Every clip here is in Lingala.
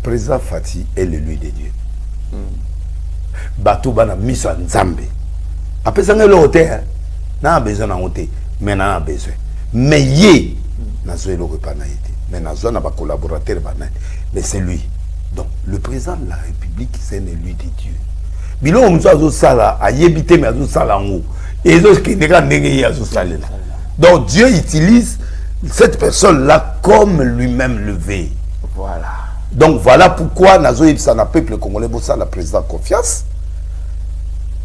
président Fati est l'élu de Dieu. Batou bana miso nzambe. Après ça ngelo hôtel, n'a besoin d'en hôtel, mais n'a besoin. Mais yé, n'a zo le repas n'a été. Mais n'a zo n'a pas collaborateur bana. Mais c'est lui. Donc le président de la République c'est un élu de Dieu. Bilo on zo sala a yebité mais zo sala ngo. Et zo qui nega ndenge ya zo sala. Donc Dieu utilise cette personne là comme lui-même le veut. Voilà. Donc voilà pourquoi Nazo Ibsa na peuple congolais bossa la président confiance.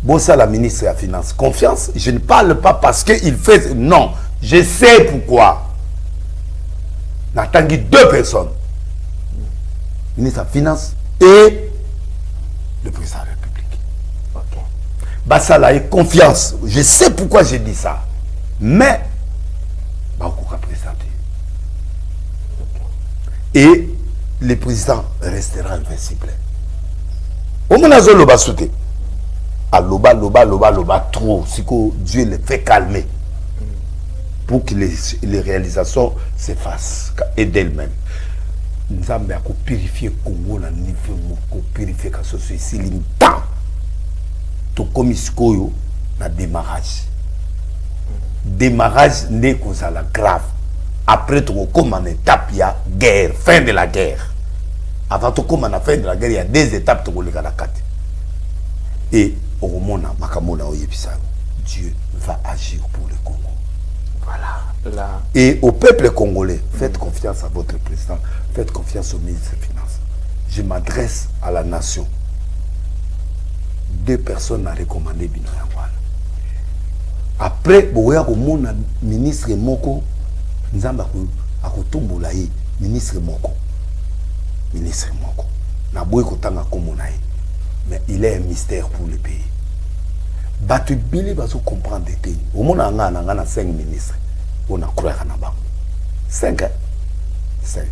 Bossa la ministre de la Finance confiance. Je ne parle pas parce qu'il fait non, je sais pourquoi. N'attendez deux personnes. Ministre de la Finance et le président de la République. OK. Bassa la confiance. Je sais pourquoi j'ai dit ça. Mais bah on va présenter. Et le président restera invincible. Au moins, loba sauté. À loba trop. Si Dieu les fait calmer. Pour que les réalisations s'effacent. Et d'elles-mêmes. Nous avons purifié le Congo dans le niveau. Nous purifier la société. C'est longtemps. Tout comme il y a démarrage. Démarrage n'est que ça la grave. Après tout comme en étape, il y a guerre, fin de la guerre. Avant tout comme en la fin de la guerre, il y a des étapes pour les quatre. Et au moment où Dieu va agir pour le Congo. Voilà. Là. Et au peuple congolais, faites confiance à votre président, faites confiance au ministre des Finances. Je m'adresse à la nation. Deux personnes ont recommandé Bino Yangwala. Après, le ministre Moko, Nzamba akotombola ye ministre Moko. Ministre Moko. Na boy kotanga komonaye. Mais il est un mystère pour le pays. Batu bili bazo comprendre des pays. Au monde na 5 ministres. On a croire na bango. 5 hein? 5.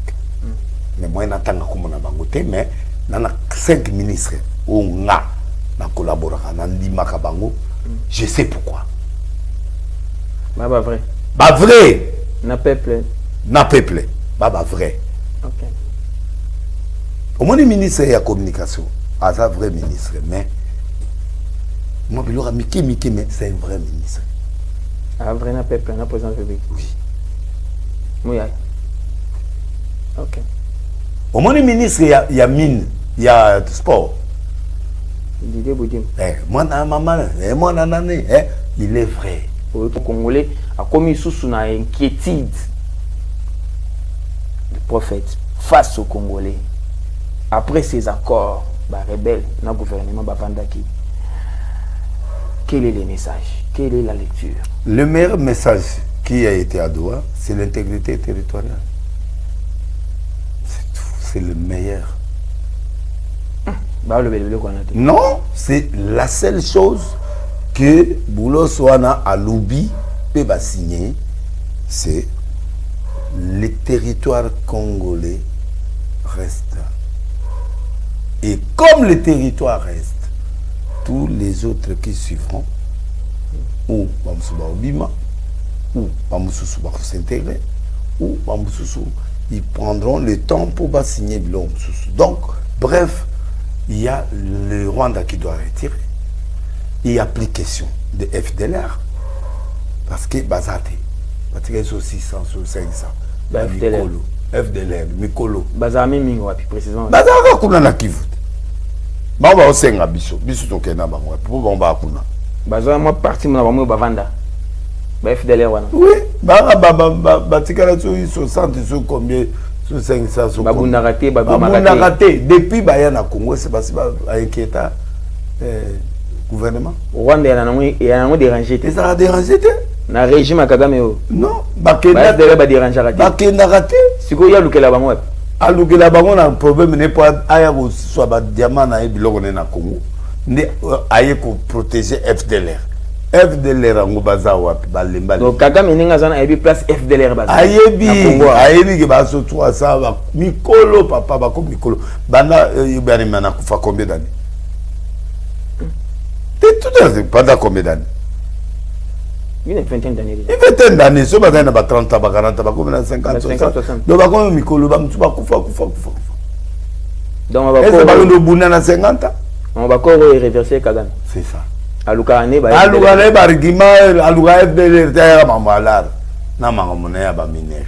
Mais moi natanga komona bango te mais na 5 ministres o nga na collaborer na ndimaka bango. Je sais pourquoi. Bah vrai. Bah vrai. Na peuple. Na peuple. Bah vrai. OK. Au moins le ministre de la communication, c'est un vrai ministre, mais moi je leur Mickey, mais c'est un vrai ministre. Un vrai na peuple, na président public. Oui. Oui. OK. Au moins le ministre il y a mine, il y a sport. Didier Boudim. Moi na maman, moi na nané, il est vrai. Le Congolais a commis sous une inquiétude. Le prophète face aux Congolais. Après ces accords, rebelles, le gouvernement Bapandaki. Quel est le message? Quelle est la lecture? Le meilleur message qui a été à Doha, c'est l'intégrité territoriale. C'est tout, c'est le meilleur. Non, c'est la seule chose que Boulo Soana a lobby peut signer, c'est le territoire congolais reste. Et comme le territoire reste, tous les autres qui suivront, ou Bamsouba Obima, ou Bamsouba s'intégrer, ou Bamsouba, ils prendront le temps pour signer Bilo. Donc, bref, il y a le Rwanda qui doit retirer. Il n'y a plus question de FDLR. Parce que Bazate, parce qu'ils sont 600, 500. FDLR, Mikolo. Bazame Mingoapi, précisément. Bazaka kuna na Kivu. Baba osenga biso, biso tokena bango. Pour bomba kuna. Bazama moi parti na bamu bavanda. Ba FDLR wana. Oui, batikala so 60 so combien so 500 so. Babuna raté, babuna raté depuis baya na Congo c'est parce ba inquiéta gouvernement. Rwanda yana dérangé. Ça a dérangé. Na régime à Kagame. Non, bakenda ba déranger raté. Bakenda raté. Siko ya lukela bango. A lukela bango na problème n'est pas aya ko soit ba diamant na biloko na Congo. Ne aye ko protéger FDLR. FDLR ngo baza wapi balemba. Donc Kagame ninga zana ebi place FDLR baza. Ayebi ke baso 300 ba mikolo papa ba ko mikolo. Bana yebani mana kufa combien d'années? Tout pendant combien d'années? Une vingtaine d'années. Une vingtaine d'années, ce matin, il y a 30, 40, 50, 60. Donc, il y a Mikolo, kufa. Donc est-ce que balondo buna na 50 ans on va encore reverser Kagame. c'est ça Alukane ba alukane ba rigima aluka FDLR ta mamalar na mangamona ya ba minéraux.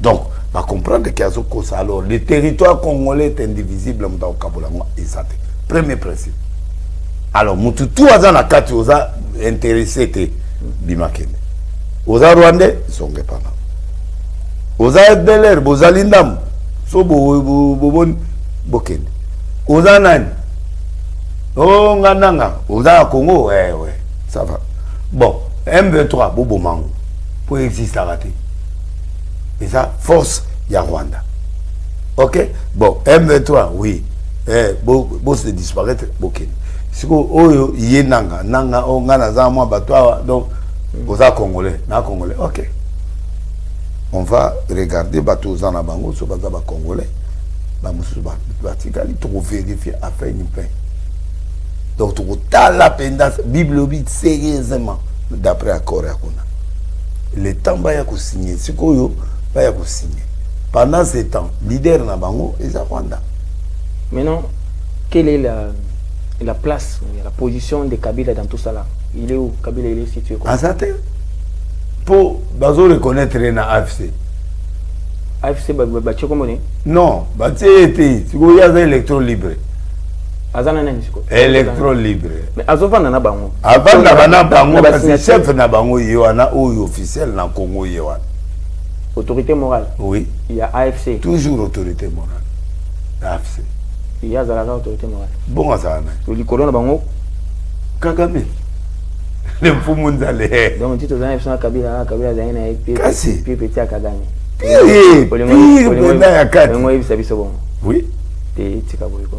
Donc va comprendre qu'il y a ce cause. Alors le territoire congolais est indivisible au Kabolango et ça premier principe. Alors mutu tout azana kati oza intéressé te bimakene. Oza Rwandais songe pana. Oza FDLR bozalindam so bon bokene. Oza nani? Oh ngananga oza Congo ouais ça va. Bon M23 bobo mango pour exister à rater. Et ça force ya Rwanda. OK? Bon M23 oui. Bo se disparaître bokene. Siko oyo yenanga nanga o ngana za mwa batwa donc oza congolais na congolais. OK. On va regarder bateau za na bango so baza ba congolais. Ba musu ba tikali to vérifier afin ni pain. Donc tout la pendance Bible bit sérieusement d'après accord ya kuna. Le temps ba ya ko signer siko yo ba ya ko signer. Pendant ce temps, leader na bango est à Rwanda. Maintenant, quelle est la place, la position de Kabila dans tout ça là? Il est où? Kabila il est situé quoi? En santé. Pour bazo reconnaître na AFC. AFC batio comment est? Non, batio était, si vous y avez électron libre. Azana nani siko? Électron libre. Mais azovana na bango. Avant na bana bango parce que chef na bango yoana ou officiel na Congo yoana. Autorité morale. Oui. Il y a AFC. Toujours autorité morale. AFC. Il y a Zalaga autorité morale. Bon ça na. Le colon na bango. Kagame. Le Fumunzale. Donc tu te dis que Kabila zaina et puis petit à Kagame. Oui.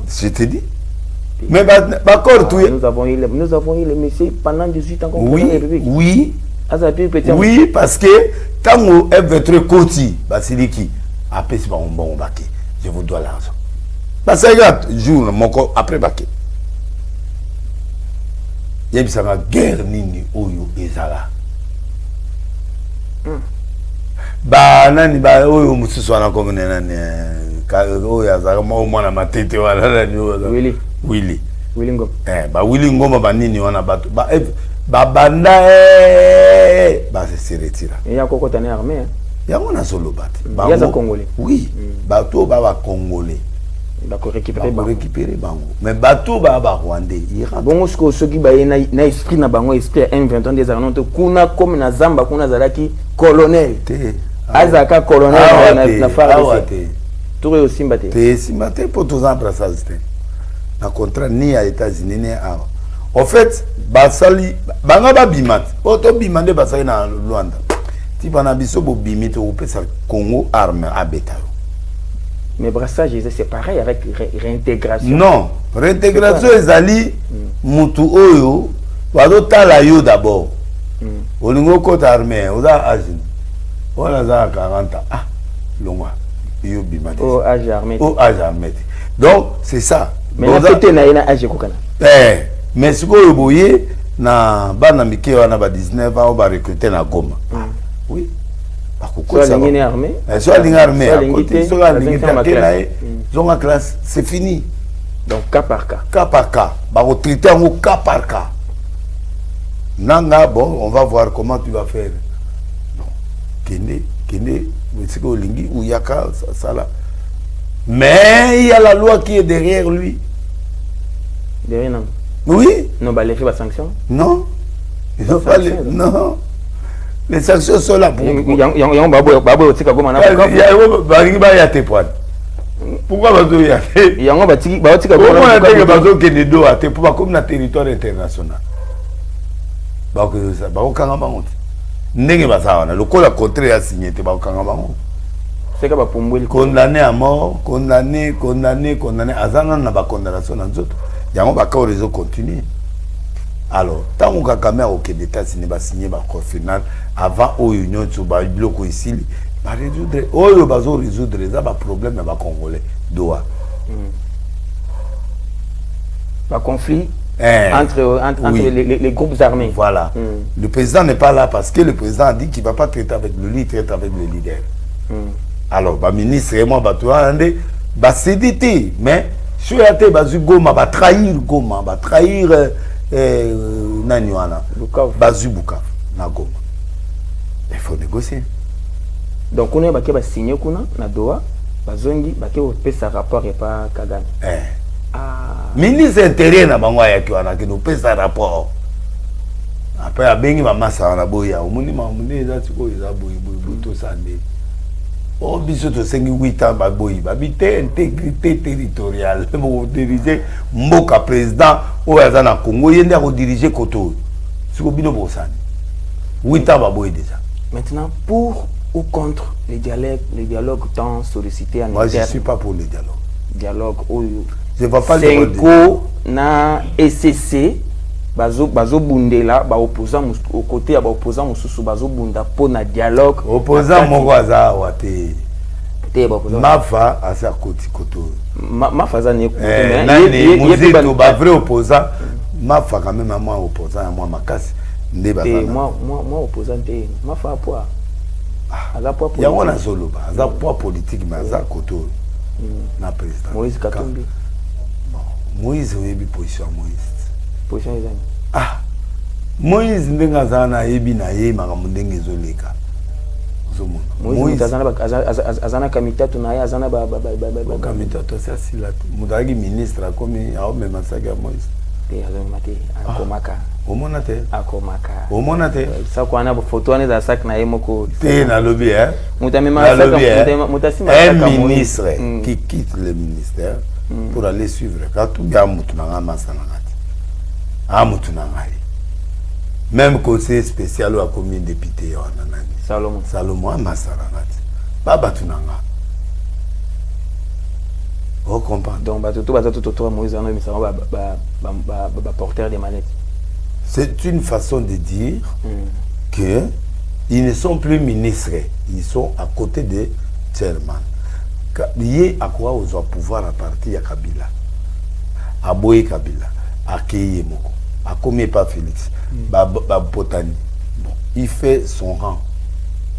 Je te dis. Mais nous avons eu le monsieur pendant 18 ans. Oui. Oui, parce que tant que votre côté, Basiliki, après c'est bon baquet. Je vous dois l'argent. Parce que jour mon corps après baquet. Il y a une guerre nini oyo ezala. Ba nani ba oyo mususu wana komene nani ka oyo azaka mo mwana matete wala nani oyo Willy Ngoma ba Willy Ngoma ba nini wana bato ba banda ba se retira et ya kokota na armée ya mona solo bat ba ya za congolais oui bato ba congolais ba ko récupérer bango mais bato ba rwandais ira bongo ce qui ba na esprit na bango esprit M21 des armes kuna comme na zamba kuna zalaki colonel azaka colonel na farasi tout aussi mbaté te simbaté pour tous ans ça c'était na contrat ni à États-Unis ni à en fait basali banga ba bimat auto bimande basali na Luanda ti bana biso bo bimite au pesa Congo arme à beta. Mais brassage c'est pareil avec réintégration. Non, réintégration ezali mutu oyo wazo tala yo d'abord. Olingo kota armée oza agine. Voilà ça 40 ans. Ah, longwa. Yo bimate. Oh âge armé. Oh âge armé. Donc c'est ça. Mais la côté na ina âge kokana. Mais ce que vous voyez na bana mike wana ba 19 ans ba recruter na Goma. Oui. Soit l'ingénie armée. Soit l'ingénie armée. Soit l'ingénie zonga classe, c'est fini. Donc cas par cas. Cas par cas. Bah retraiter en cas par cas. Nanga bon, on va voir comment tu vas faire. Non. Kende, c'est que lingi ou yaka ça là. Mais il y a la loi qui est derrière lui. Derrière non. Oui. Non, bah les faits pas sanction. Non. Ils n'ont pas les... Non. Les sanctions sont là pour... Pourquoi bazo ya te? Yango batiki baotika ko na teke bazo kende do ate pour comme na territoire international. Ba ko ça ba okanga bango. Ndenge basawa na lokola contrat ya signé te ba okanga bango. C'est que ba pombweli condamné à mort, condamné azana na ba condamnation na nzoto. Yango ba ka réseau continue. Alors, tant qu'on a quand même au Québec d'État signé ba signé ba accord final avant au union sur ba bloc ici. Ba résoudre oyo bazo résoudre ça ba problème ba congolais doa ba conflit entre oui. les groupes armés. Voilà. Le président n'est pas là parce que le président a dit qu'il va pas traiter avec le leader, il traite avec le leader. Alors ba ministre et moi ba toi ba CDT mais so ya te bazu Goma ba trahir Goma ba trahir nani wana bazu Bukavu na Goma. Il faut négocier. Donc on est baké ba signer kuna na Doha bazongi baké opesa rapport et pas Kagame. Ministre intérieur na bango ya kiwana ki no pesa rapport. Après abengi mama sa na boya omuni mamune za tiko za boyi to sande. Oh biso to sengi 8 ans ba boyi ba bité intégrité territoriale mo diriger mboka président o ya na Congo yende ko diriger koto. Siko bino bo sande. 8 ans ba boyi déjà. Maintenant pour ou contre les dialogues tant sollicités en Moi je suis pas pour les dialogues. Dialogue je vois pas Senko na SCC bazo bundela ba opposant au côté ba opposant mususu bazo bunda po na dialogue opposant mongwaza wate te ba opposant mafa asa koti koto mafa za ne nani muzito ba vrai opposant mafa quand même moi opposant moi makasi ndeba bana moi opposant te mafa poa aza poa ya wana zoloba aza poa politique mais aza koto na président Moïse Katumbi. Moïse oyebi position Moïse. Position ezani. Moïse ndenga zana yebi na ye makambo ndenge ezoleka. Moïse azana kamitatu na ye azana ba kamitatu ça si la mudagi ministre comme a même masaka Moïse. Te azana mate akomaka. Omona te. Akomaka. Omona te. Ça kwa na photo ane za sak na ye moko. Te na lobby Mutamema sak mutasima un ministre qui quitte le ministère pour aller suivre quand tout bien mutunanga masanangati. Ah mutunanga. Même conseiller spécial ou à combien de députés wana nani. Salomon masanangati. Baba tunanga. On comprend. Donc tout Moïse Ano misama ba porteur des manettes. C'est une façon de dire que ils ne sont plus ministres, ils sont à côté de chairman. Lié à quoi aux pouvoir à partir à Kabila, à Boye Kabila, à Keye Moko, à Komé pas Félix, Botani. Bon, il fait son rang,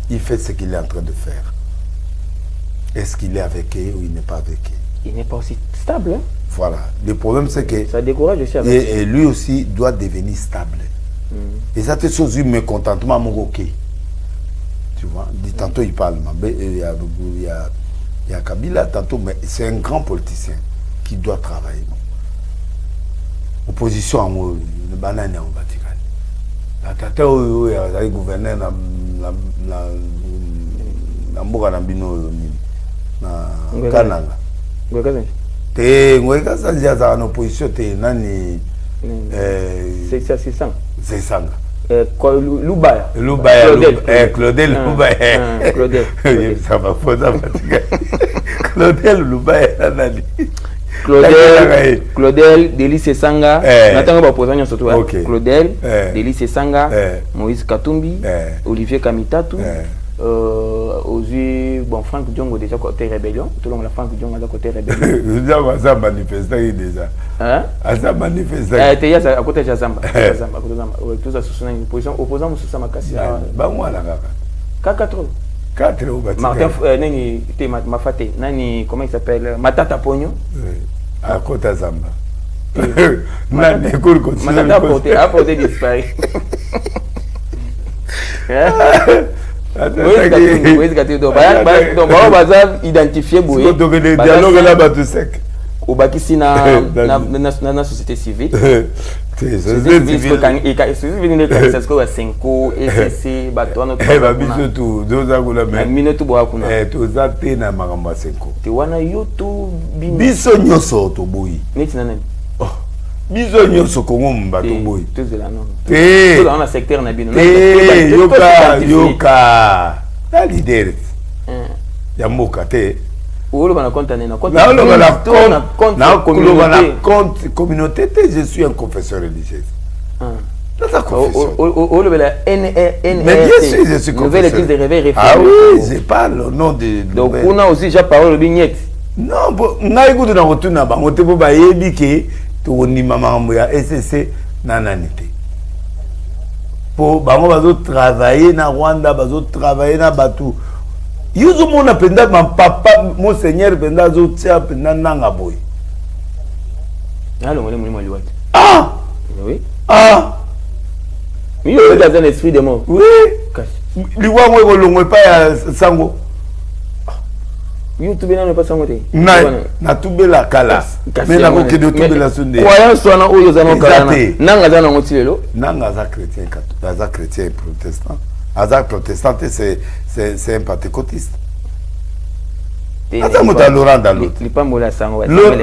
il fait ce qu'il est en train de faire. Est-ce qu'il est avec eux ou il n'est pas avec eux? Il n'est pas aussi stable. Hein? Voilà. Le problème c'est que ça décourage aussi avec et lui aussi doit devenir stable. Et ça te chose un mécontentement mon ok. Tu vois, tantôt il parle, il y a Kabila, tantôt, mais c'est un grand politicien qui doit travailler. Opposition en haut, le banane en Vatican. La tata est gouverneur na mboka na bino na Kananga. Te ngweka sanja za opposition te nani c'est 600. C'est ça. Lubaya. Claudel Lubaya. Claudel. Ça va pas Claudel Lubaya nani. Claudel Délice Sanga. Natanga ba opposition surtout. Claudel Délice Sanga, Moïse Katumbi, Olivier Kamitatu. Aux yeux, bon, Franck Diongo déjà côté rébellion, tout le monde la Franck Diongo déjà côté rébellion. Déjà, on va manifester déjà. Hein? On va manifester. Il y a à côté de Jazamba. Tout ça sous une position opposant sous sa makasi. Bah, moi, là, kaka. 4 au bâtiment. Martin, nani, ma faté, nani, comment il s'appelle? Matata Pogno. À côté de Zamba. Nani, cours continue. Matata a porté disparu. Moïse Katumbi donc on va identifier Boye donc le dialogue là bas tout sec au bakisi na société civile société civile quand il civile ne quand ça se quoi Senko SCC batwana ba biso tout doza kula mais minuto boa kuna to za te na makamba Senko te wana yoto biso nyoso to boyi neti nana biso nyoso kongo mbato boyi tous la non te dans le secteur na bino yoka la leader ya mboka te ou le bana compte na compte na compte communauté te je suis un confesseur religieux dans confession ou le bela mais bien sûr je suis nouvelle église de réveil réformé ah oui je parle au nom de donc on a aussi déjà parlé de vignette non ngai kudu na rotuna bango te bo ba yebi ke to ni mama ya SCC nananité pour bango bazo travailler na Rwanda bazo travailler na batu yuzu mona penda ma papa mon seigneur penda zo tia penda nanga boy Ah oui. Ah oui, il y a un esprit de mort. Oui. Liwango kolongwe pa sango. YouTube n'a pas sango te. Na tubela kala. Mais na ko kedo tubela sunde. Croyance wana oyo zana kala. Nanga zana ngotilelo. Nanga za chrétien protestant. Aza protestant c'est un pentecôtiste. Ata muta Laurent Dalo.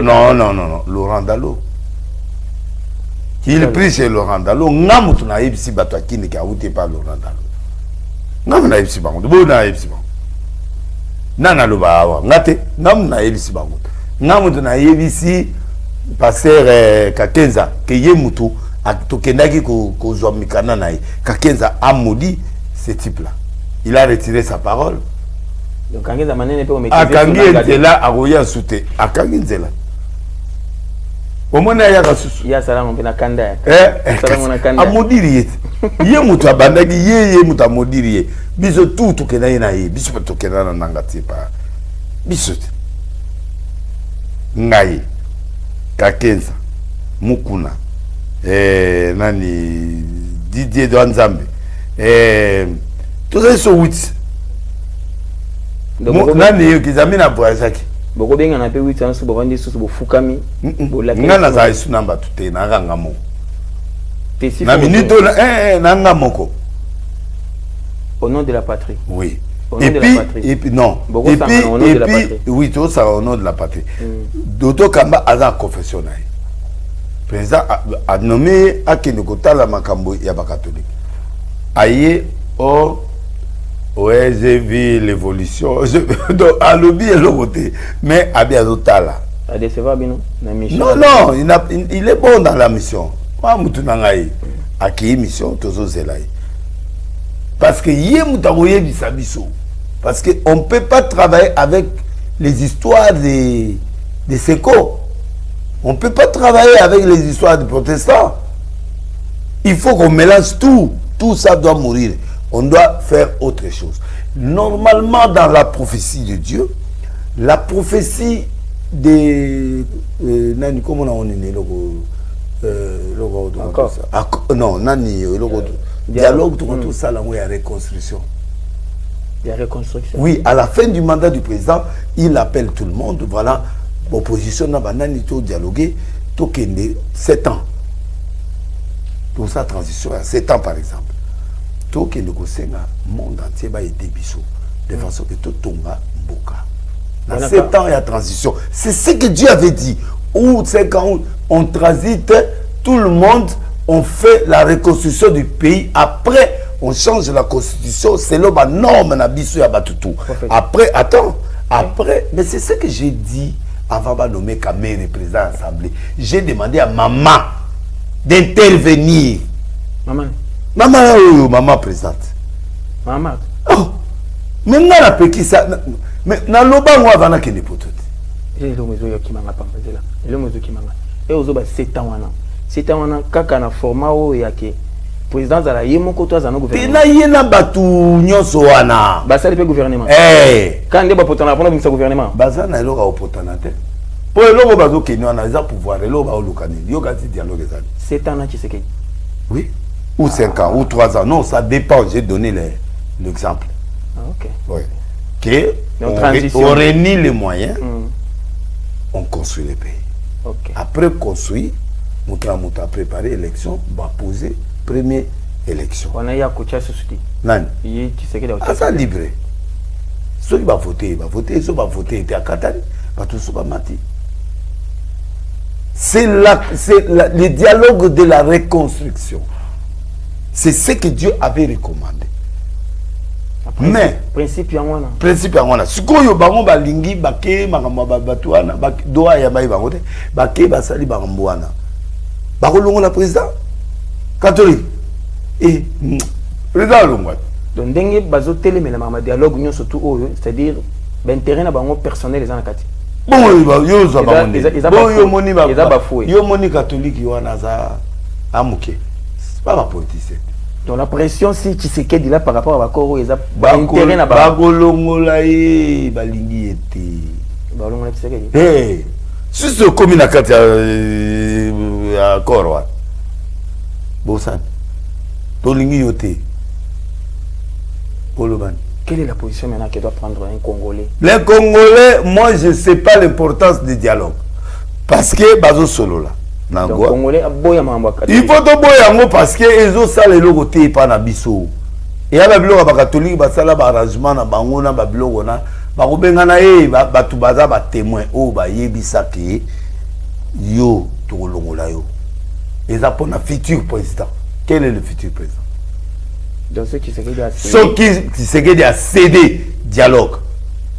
Non, Laurent Dalo. Il prie chez Laurent Dalo. Ngamutu na yebisi bato akini ka uti pa Laurent Dalo. Ngamu na yebisi bango. Bo na yebisi bango. Nana lo bawa. Ngate, ngamu na yebisi bango. Ngamutu na yebisi pasteur Kakenza ke ye mutu akitokendaki ko zwa mikana na ye. Kakenza a maudit ce type là. Il a retiré sa parole. Donc Kakenza manene pe o mettre. Akangi nzela akoya sute. Akangi nzela. Omona ya kasusu. Ya salamu mpena kanda. Salamu na kanda. Amodiri yete. Ye mutu abandaki ye mutu amodiri ye. Biso tout tokena ye na ye. Biso tokena na nangati pa. Biso. Ngai. Kakenza. Mukuna. Nani Didier Douanzambe. Tout ça so wit. Nani yo kizamina boazaki. Boko benga na pe 8 ans bo vandi susu bo fukami bo la ngana za isu namba tute na ranga mo tesi na minito na nga moko au nom de la patrie. Oui. Et puis non. Et puis oui, tout ça au nom de la patrie. Doto Kamba a confession. Président a nommé Akene Kotala Makambo ya ba catholique. Aye o ouais, j'ai vu l'évolution. Donc, à lobby et l'autre côté. Mais à bien d'autres non, il est bon dans la mission. Moi, je suis à qui mission, parce que parce qu'on ne peut pas travailler avec les histoires des sécos. On ne peut pas travailler avec les histoires des protestants. Il faut qu'on mélange tout. Tout ça doit mourir. On doit faire autre chose. Normalement, dans la prophétie de Dieu, la prophétie des... comment on est né non, nani, dialogue, tout ça, là, il y a reconstruction. Il y a reconstruction. Oui, à la fin du mandat du président, il appelle tout le monde, voilà, l'opposition n'a pas dialogué, tout 7 ans. Pour sa transition, 7 ans par exemple. Tout que nous le monde entier va aider Bissot de façon que tout tombe Mboka. Dans 7 ans, il y a transition. C'est ce que Dieu avait dit. Ou 5 ans, on transite, tout le monde, on fait la reconstruction du pays. Après, on change la constitution. C'est là la norme na Bissot ya batutu. Après, attends, après, mais c'est ce que j'ai dit avant de nommer Kamere président de l'Assemblée. J'ai demandé à maman d'intervenir. Maman présente. Maman. Oh. Mais on a péki ça. Mais na loba ngwa vana kene poto. Et le mozo yakimanga pambazela. Le mozo kimanga. Et ozo ba 7 ans wana. 7 ans wana kaka na format o yake. Président za yemo ko to za no gouvernement. Pena yena batu nyonso wana. Ba sali pe gouvernement. Quand ndeba potana pona bimisa gouvernement. Baza na eloka opotana te. Po eloko bazo keni wana za pouvoir elo ba olukani. Yo gati dialogue za. 7 ans na Tshisekedi. Oui. Ou 5 ans, ou 3 ans. Non, ça dépend. J'ai donné l'exemple. Ok. Oui. On réunit les moyens, on construit le pays. Okay. Après construire, on a préparé l'élection, on va poser première élection. On a eu à coacher ce soutien. Non. Ça libre. Ceux qui vont voter, ceux qui vont voter, ils vont voter, ils vont voter. C'est le dialogue de la reconstruction. C'est ce que Dieu avait recommandé. Mais principe yangwana. Principe yangwana. Sikoyo bango balingi bake makambo batuana doa ya bai bango te bake basali bango wana. Bakolongo la président catholique. Et président longwa. Donc ndenge bazo télémela mama dialogue nyo surtout oyo, c'est-à-dire l'intérêt na bango personnel ezana kati. Bon yo zo bango. Bon yo moni ba. Yo moni catholique wana za amuke. Pas ma politicien. Donc la pression si Tshisekedi là par rapport à Bakoro ils ont intérêt na bakolongola ye balingi ete balongola Tshisekedi si ce commune na kati ya korwa bosan tolingi yote Poloban. Quelle est la position maintenant que doit prendre un Congolais? Les Congolais, moi je sais pas l'importance du dialogue parce que bazo solo là. Donc Congolais aboya mamba. Il faut to boya ngo parce que ezo sala eloko te pa na biso. Et ya ba biloko ba catholique ba sala ba arrangement na bango na ba biloko na ba ko bengana ba tu baza ba témoin o ba yebisa ke yo to longola yo. Eza pour na futur président. Quel est le futur président? Donc ceux qui se a cédé dialogue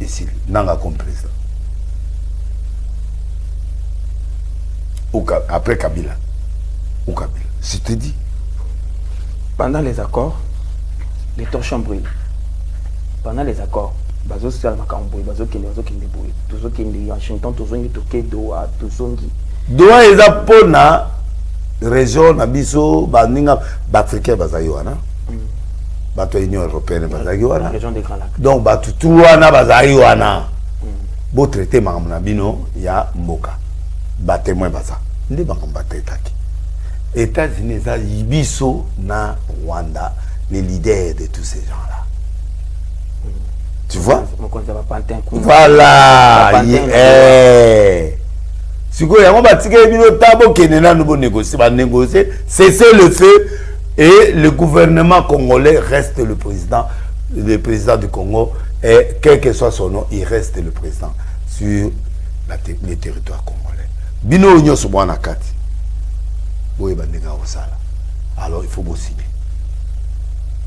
ici nanga comme président. Après Kabila. Je te dis. Pendant les accords, les torches ont brûlé. Pendant les accords, bazo sala makambo, bazo kende boy. Tuzo kende Washington, tuzo ngi toke Doha, tuzo ngi. Doha eza pona région na biso baninga bafricain bazayoana. Bato Union européenne bazayoana. Région des Grands Lacs. Donc bato tuwana bazayoana. Bo traité makamna bino ya mboka. Ba témoin baza. Nde bakamba tetaki. États-Unis za biso na Rwanda, les leaders de tous ces gens-là. Tu vois? Voilà. Si vous avez négocier, cessez le feu et le gouvernement congolais reste le président du Congo et quel que soit son nom, il reste le président sur les territoires congolais. Bino union sur moi nakati. Alors il faut vous signer.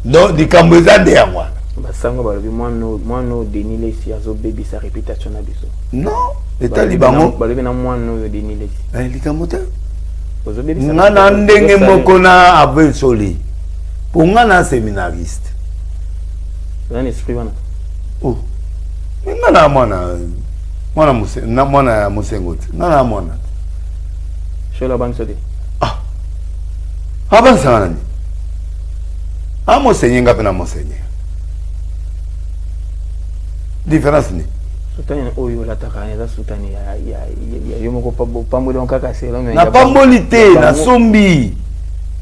Donc du Cambodge de Yangwa. Basango balobi mwana denile si azo baby sa réputation na biso. Non, état libango balobi na mwana denile si. Likamota. Ozo baby sa. Ngana ndenge moko na ave soli. Pour ngana séminariste. Un esprit wana. Oh. Ngana mwana musengoti. Ngana mwana. Shola bank sodi. Ah. Abansa ngana ni. Amo senyenga pena monseigneur. Différence ni. Sultani oyo la takanya sultani ya yomoko pamboli on kaka selo mais na pambolité na sombi.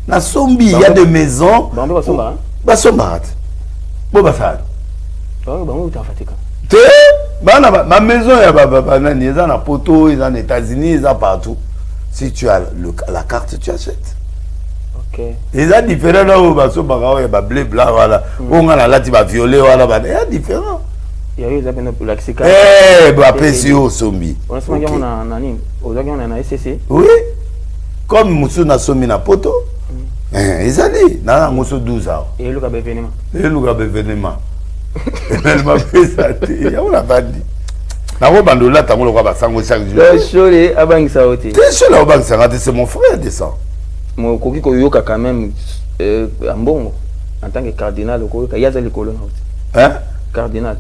Na sombi il y a des maisons. Bambo basomba. Basomba. Bo basala. Bango utafatika. Te bana ma maison ya baba nani eza na poto, eza na États-Unis, eza partout. Si tu as la carte tu achètes. OK. Il y a différents là où basomba ya ba bleu blanc voilà. On a la lati ba violet voilà ba il y a différents. Il y a eu des appels pour l'accès. Bah, PCO, Sombi. On a un SCC. Oui. Comme Moussou n'a sommi na poto. Ils allaient. N'a Moussou 12 ans. Et le gabé vénément. Et le gabé vénément. Elle m'a fait ça. Il y a un bandi. Na wo bandola tango lo kwa sango chaque jour. Le chole abang saoté. C'est là abang saoté, c'est mon frère de ça. Mon koki ko yoka quand même ambongo en tant que cardinal ko yoka yaza likolo na oti. Hein? Cardinal.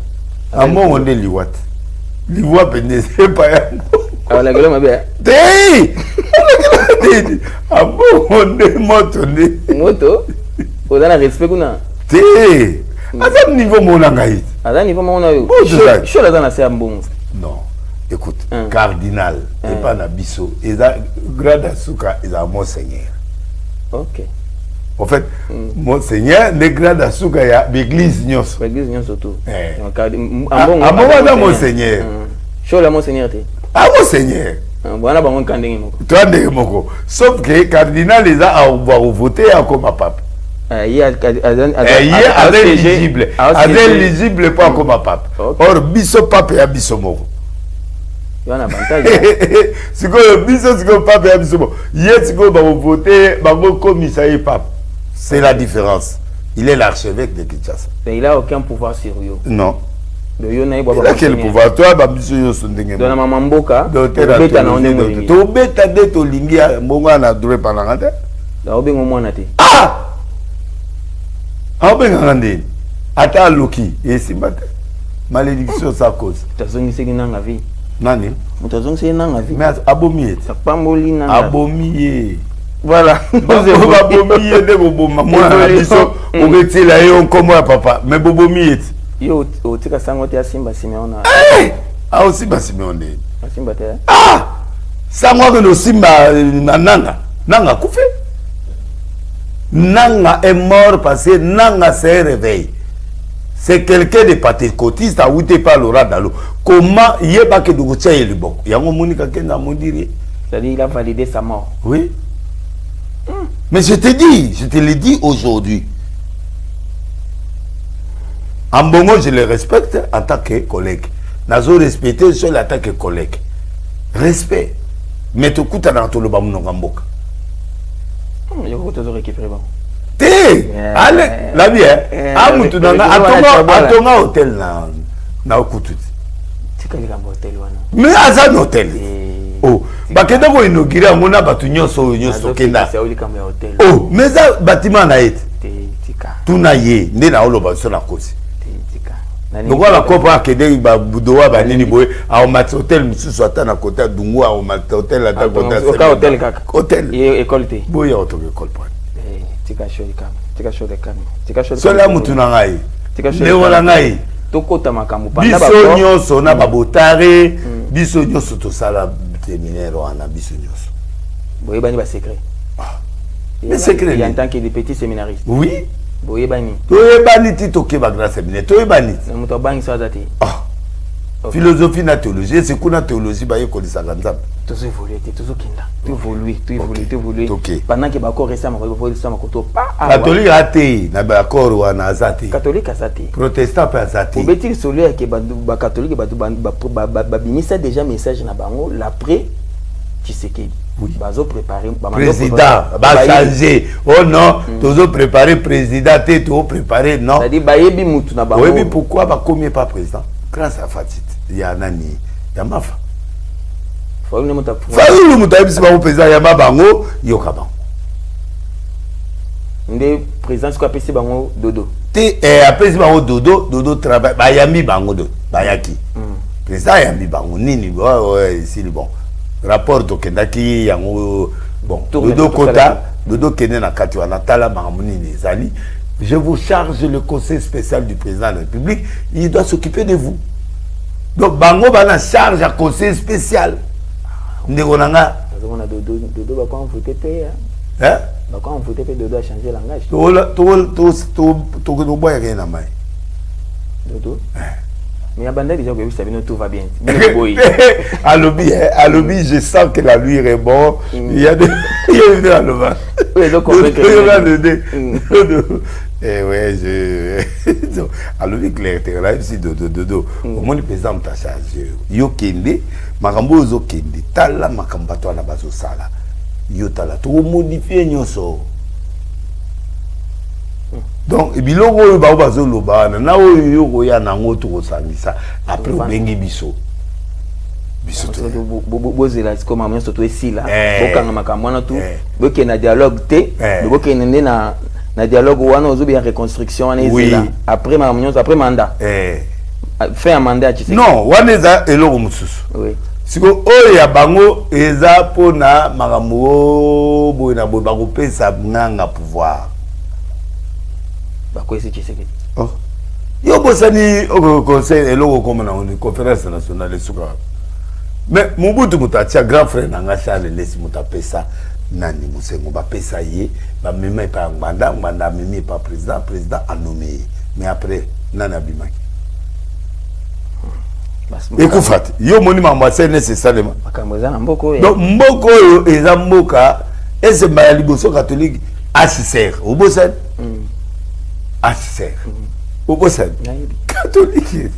Amo on est liwat. Liwa pende c'est pas yango. Ah la gueule ma bien. Hey! Amo on est moto ne. Moto? O dana respect kuna. Té. À niveau mon angaït. À niveau mon yo. Je la dans c'est ambongo. Non. Écoute, cardinal, et pas nabiso, et ça grade asuka, et ça monseigneur. OK. En fait, monseigneur, ne grade asuka ya l'église nyos. L'église nyos surtout. Ambongo monseigneur. Show la monseigneur té. Ah monseigneur. Voilà bango kandenge moko. Toi ndenge moko. Sauf que cardinal les a voter comme pape. Il est éligible. Éligible pas comme pape. Or biso pape ya biso moko. Il y a un avantage. Si vous biso si vous pape ya biso moko. Yes go ba voter ba commissaire pape. C'est la différence. Il est l'archevêque de Kinshasa. Mais il n'a aucun pouvoir sur lui. Non. Il a quel pouvoir? Toi, Babiso Yosundenge. Dans la maman Mboka, tu bêta de to lingia, Mbonga na droit par la rente. Ah! Ah, ben, regardez. Ata Loki, et si malédiction sa cause. Tazongi c'est une langue à vie. Nani? Tazongi c'est une langue à vie. Mais abomié. Abomié. Voilà. Abomié de Boboma. Moi, on retire la on comme papa. Mais Bobomié. Yo, otika sango te Simba Simeona. Ah, aussi Simba Simeona. Simba te. Ah! Sango que no Simba nananga. Nanga Koufé. Nanga est mort parce que Nanga s'est réveillé. C'est quelqu'un de patriotique, à où tu parles au Radalo. Comment il y a pas que de Goutia et le Bok. Il y a un Monica qui a dit. C'est-à-dire qu'il a validé sa mort. Oui. Mais je te dis, je te l'ai dit aujourd'hui. En Bongo, je le respecte en tant que collègue. Nazo respecté seul en tant que collègue. Respect. Mais tu écoutes dans tout le Bamounongamboka. Je crois que tu as récupéré. Té, allez, la vie, tu as un hôtel na Okututi. Tu as un hôtel. Mais à un hôtel. Oh, bakenda ko inaugurer amona batu nyonso kenda. Oh, mais ça bâtiment na été. Tout na yé, né na oloba so na kosi. Donc la copa akede ba budowa ba nini boy, a mat hôtel mususu ata na côté dungu a mat hôtel ata côté. Hôtel kaka. Hôtel. École té. Boy auto école pas. Tika show kam. Tika show de kam. Tika show. Sola mutu na ngai. Tika show. Ne wala ngai. Tokota makambo panda ba. Biso nyonso na babotare, biso nyonso to sala terminaire wana biso nyonso. Boye bani ba secret. Mais secret. Il y a en tant que des petits séminaristes. Oui. Boye bani. Toye bani ti toke ba grand séminaire. Toye bani. Muto bangi so azati. Ah. Philosophie na théologie, c'est quoi la théologie ba yeko lisa ganzam. Tout évoluer, tout kinda. Tout évoluer. Pendant que ba corps récemment ba faut ça makoto pas. Catholique athée na ba corps wana azati. Catholique azati. Protestant pas azati. Obeti solaire que ba catholique ba binisa déjà message na bango l'après Tshisekedi. Oui. Bazo préparer président va changer. Oh non, tozo préparer président té to préparer non. C'est-à-dire ba yebi mutu na bango. Oui, pourquoi ba combien pas président? Grâce à Fatit. Il y a nani, il y a Mafa. Faulu muta. Faulu muta bisi ba président ya mabango yokaban. Ndé président ko apesi bango dodo. Té apesi bango dodo travail ba yami bango do bayaki. Président yami bango nini ouais ici bon. Rapport to kendaki yango bon dodo kota dodo kene na kati wana tala makamuni ni zali. Je vous charge le conseil spécial du président de la République, il doit s'occuper de vous. Donc bango bana charge à conseil spécial. Ndeko nanga dodo ba ko voter pe hein ba ko voter pe dodo a changer langage. To boya rien na mai. Dodo mais abandonne déjà que tout va bien. À lobby, je sens que la nuit est bon. Il y a des à l'obby. Oui, donc on eh ouais, à lobby clair, t'es là ici dodo. Au moins le président t'a chargé. Yo kende, makambo zo kende, tala makambato na bazo sala. Yo tala to modifier nyonso. Donc biloko oyo ba bazo loba na oyo yo ya nango to kosangisa après obengi biso to bozela comme amien surtout ici là bokanga makambo na tout boke na dialogue te boke na dialogue wana ozo bien reconstruction wana ezela après après mandat fait un mandat tu sais non wana eza eloko mususu oui siko oyo ya bango eza pona makambo boy na boy ba kopesa nganga pouvoir. Oh. Yo bosani au conseil et logo comme na conférence nationale de Souka. Mais Mobutu Mutatia grand frère nanga Charles Lesi mutapesa nani musengo ba pesa ye ba mema pa nganda memi pa président a nommé mais après nana bimaki. Écoute yo moni mamba c'est nécessairement. Makamboza na mboko. Donc mboko yo eza mboka ese ba liboso catholique HCR. Obosan HCR. Obosan catholique.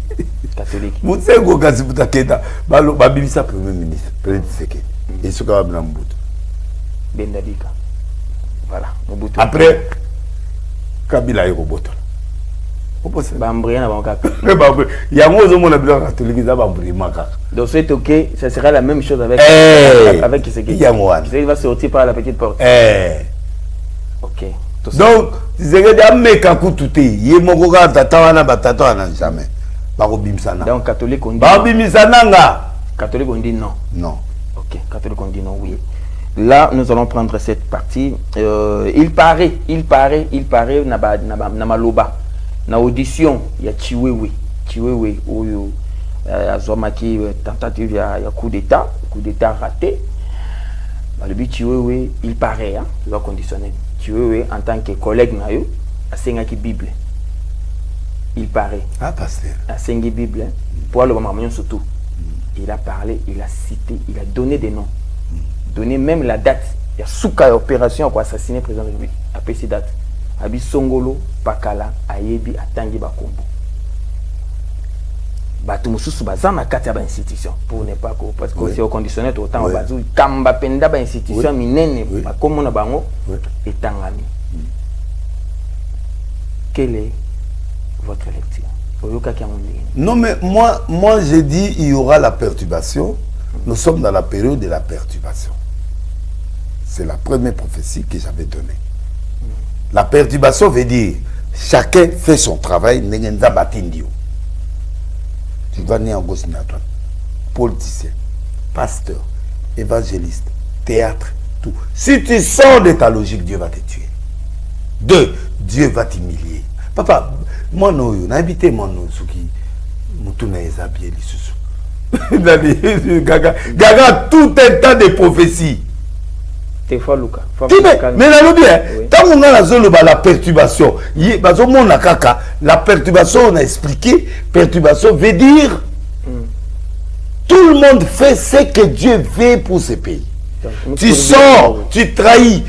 Mutsengo kazi butakenda babibisa premier ministre président Tshisekedi et ce ka ba Mobutu Bendabika voilà Mobutu après Kabila yoko botola obosan bambria na bankaka yango zo mona bilo catholique za bambria makaka donc c'est OK ça sera la même chose avec Tshisekedi Tshisekedi va sortir par la petite porte OK donc Tshisekedi ameka kututé ye moko ka tata wana batata wana jamais. Donc catholique on dit catholique on dit non. Non. OK, catholique on dit non, oui. Là, nous allons prendre cette partie. Il paraît na maloba. Na audition, il y a Chiwewe oyo azomaki tentative ya coup d'état raté. alobi Chiwewe il paraît hein doit conditionnel Chiwewe en tant que collègue na yo asengaki Bible il paraît pasteur asengi Bible pour le moment surtout il a parlé il a cité il a donné des noms donné même la date il y a souka opération pour assassiner le président de lui après cette date abi Songolo Pakala ayebi atangi bakombo bato mususu baza na kati ya ba institution pour ne pas parce que c'est au conditionnel autant bazu kamba penda ba institution minene bakomo na bango etangami. Quelle est votre lecture? Non mais moi j'ai dit il y aura la perturbation. Nous sommes dans la période de la perturbation. C'est la première prophétie que j'avais donnée. La perturbation veut dire chacun fait son travail. Tu vas naître en gauche et à droite. Politicien, pasteur, évangéliste, théâtre, tout. Si tu sors de ta logique, Dieu va te tuer. 2, Dieu va t'humilier. Papa, moi non, n'habitez moi non, ce qui m'tourne les habits les Gaga tout un tas de prophéties. T'es fort, Luca. Mais là, bien, tant qu'on a la perturbation, la perturbation, on a expliqué, perturbation veut dire tout le monde fait ce que Dieu veut pour ce pays. Tu sors, tu trahis.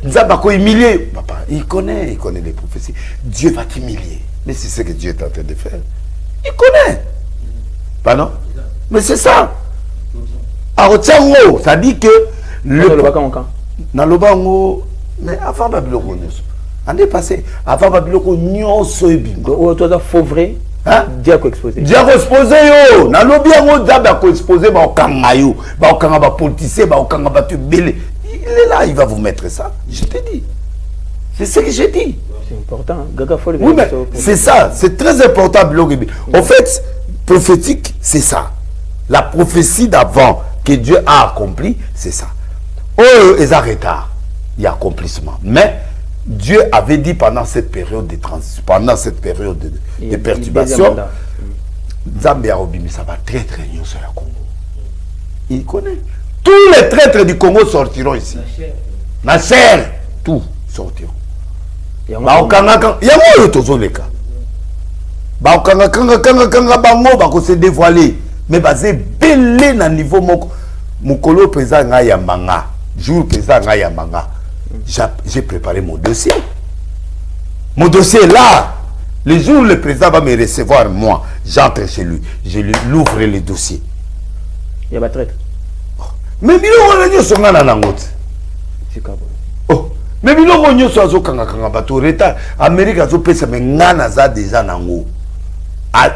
Nzabako humilié. Papa, il connaît les prophéties. Dieu va t'humilier. Mais c'est ce que Dieu est en train de faire. Il connaît. Pardon? Mais c'est ça. Alors, ça dit que le Nalobango, mais avant Babylone, année passée, avant Babylone, nous sommes faux vrai. Diako exposé. Diako exposé yo. Nalobi yango Diako exposé ba okangayo, ba okanga ba politicien, ba okanga ba tu belé. Il est là, il va vous mettre ça. Je te dis. C'est ce que j'ai dit. C'est important. Gaga faut le oui, mais c'est ça, c'est très important. En fait, prophétique, c'est ça. La prophétie d'avant que Dieu a accompli, c'est ça. Oh, ils arrêtent. Il y a accomplissement. Mais Dieu avait dit pendant cette période de transition, pendant cette période de perturbation, Zambia Robimi, ça va très très bien sur le Congo. Il connaît. Tous les traîtres du Congo sortiront ici. La chair, tout sortiront. Il y a un se dévoiler. Mais basé belé na niveau mokolo président nga yamanga. Jour président nga yamanga. J'ai préparé mon dossier. Mon dossier est là. Le jour où le président va me recevoir, moi, j'entre chez lui. Je lui ouvre le dossier. Il y a pas de traite. Mais biloko sont na nangote. C'est quoi? Oh, mais biloko nyonso azokanga kanga bato reta Amérique azopesa mais ngana za déjà nango.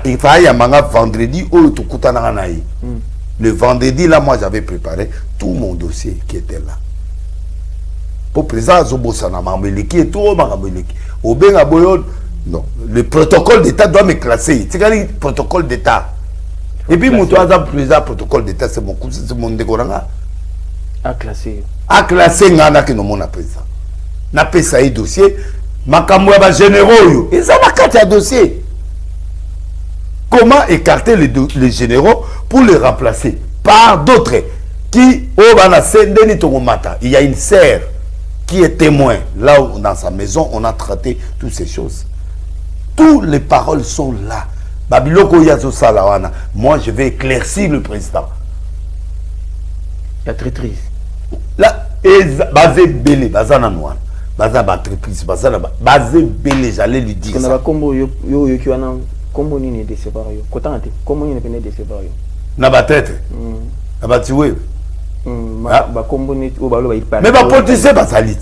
Il fallait yamanga vendredi ou tout kutana na yi. Le vendredi là moi j'avais préparé tout mon dossier qui était là. Pour président Zobosana Mameliki et tout Mameliki. Au Benga Boyon, non, le protocole d'État doit me classer. C'est quand le protocole d'État. Et puis mon président protocole d'État c'est mon décoranga. À classer. À classer ngana que nous mon président. Na pesa y dossier, makamwa ba généraux yo. Et ça va quatre dossier. Comment écarter les généraux pour les remplacer par d'autres qui il y a une sœur qui est témoin là où, dans sa maison on a traité toutes ces choses. Toutes les paroles sont là. Babiloko yazo salawana. Moi je vais éclaircir le président. La traîtrise. Là basé belé bazana noir. Bazana entreprise bazana basé belé j'allais lui dire ça. Comment on est décevoir yo? Comment on est péné décevoir yo? Na ba tête. Na ba tiwe. Ba combo ni o ba lo ba ipa. Mais ba politicien ba salit.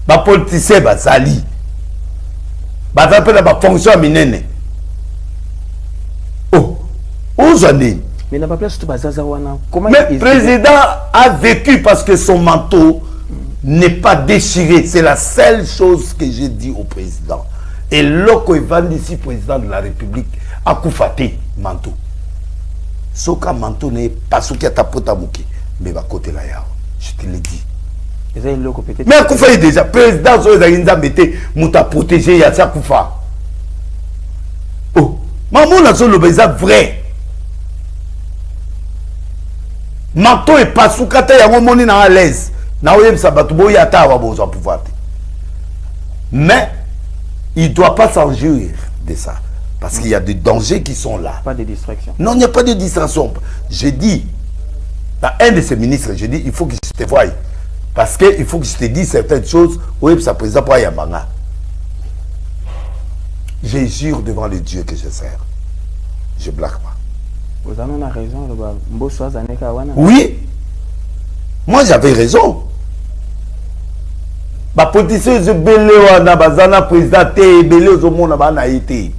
Ba politicien ba sali. Ba tapela ba fonction minene. Oh. Ozani. Mais n'a pas place tout bazaza wana. Comment le président a vécu parce que son manteau n'est pas déchiré. C'est la seule chose que j'ai dit au président. Et Loko Evan ici, président de la République, a koufate manteau. Soka manteau n'est pas ce qui a tapota mouki. Mais va côté là, je te l'ai dit. Mais à Koufa est déjà, président Zoézaïnza mette mouta protégé, il y a ça Koufa. Oh, maman n'a pas le vrai. Manto et pasukata ya ngomoni na à l'aise. Na oyem sabatubo ya ta wa besoin pouvoir. Mais il doit pas s'en jouir de ça parce qu'il y a des dangers qui sont là. Pas de distraction. Non, il n'y a pas de distraction. J'ai dit à un de ces ministres, j'ai dit il faut que je te voie parce que il faut que je te dise certaines choses. Oui, ça présente pas Yamanga. Je jure devant le Dieu que je sers. Je blague pas. Vous avez raison, oui, moi j'avais raison. Ma politicien je belé wana bazana président te belé au monde bana été.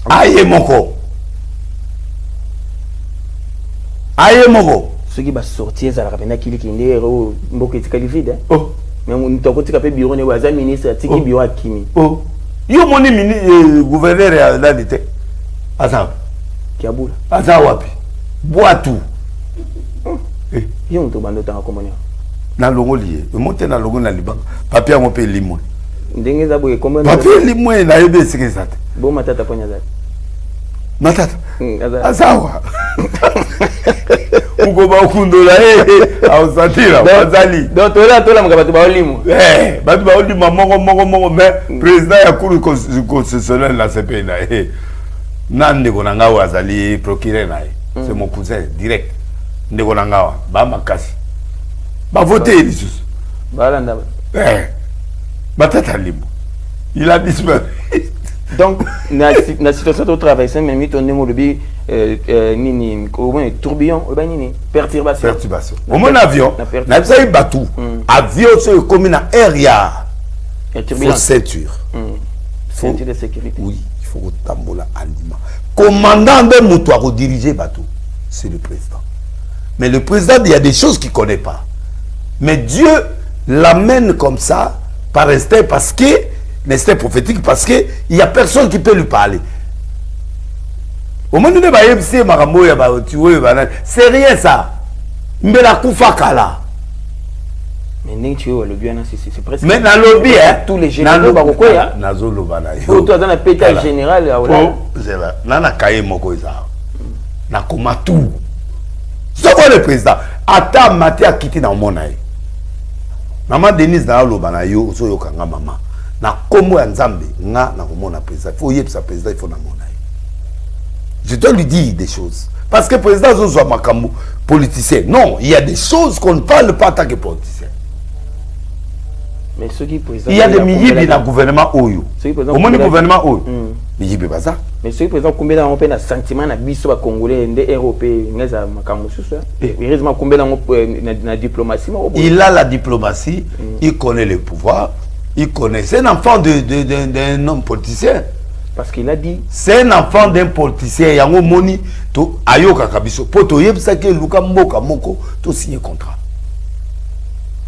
Aïe moko. Aïe moko. Ceux qui va sortir ça la rapena qui est ndero mboko etikalifide. Oh. Mais on toko tika pe bureau ne waza ministre tiki bureau akimi. Oh. Yo moni gouverneur ya l'alité. Asa. Kiabula. Asa wapi. Boatu. Yo on to bando tanga komonia. Na longo lié. Monter na longo na liban. Papier mo pe limon. Ndenge za boye combien papier limon na yebe sikizate. Bo matata ponya za. Matata. Asawa. Uko ba kundola au satira bazali. Donc tola maka batu ba olimo. Batu ba olimo moko mais président ya cour constitutionnelle la CPI na nande konanga wazali procureur na c'est mon cousin direct. Ndeko nangawa ba makasi. Ba voter lisusu. Balanda. Matata limo. Il a disparu. Donc na situation de travail c'est même ton nemo lebi nini au moins tourbillon ou nini perturbation. Au moins avion na bisa batou avion c'est comme na area faut ceinture ceinture de sécurité. Oui, il faut tambola aliment. Commandant de moto à diriger bateau c'est le président. Mais le président il y a des choses qu'il connaît pas. Mais Dieu l'amène comme ça par instinct parce que l'instinct prophétique parce que il y a personne qui peut lui parler. Au moment où c'est rien ça. Mais la koufakala. Mais c'est presque. Mais dans le lobby, tous les généraux barokoya. Nazo lobana. Toi dans la pétage général là. Nana kaye moko za. Na koma tout. C'est le président. Ata mati a quitté dans mon aïe. Maman Denise na lobana yo so yo kanga maman. Na komo ya nzambe nga na komona président. Il faut yeb sa président il faut na mona. Je dois lui dire des choses. Parce que le président Zozo Makambo, politicien. Non, il y a des choses qu'on ne parle pas en tant que politicien. Mais ceux qui président. Il y a des milliers dans le gouvernement Oyo. Au moins le gouvernement Oyo. Mais il n'y a pas ça. Mais ceux qui président combien d'années un sentiment na biso congolais des européens ngeza Makambo ça. Heureusement combien d'années na diplomatie. Il a la diplomatie, il connaît le pouvoir, il connaît. C'est un enfant d'un homme politicien. Parce qu'il a dit c'est un enfant d'un politicien yango moni to ayoka kabiso poto yebisa ke luka mboka moko to signer contrat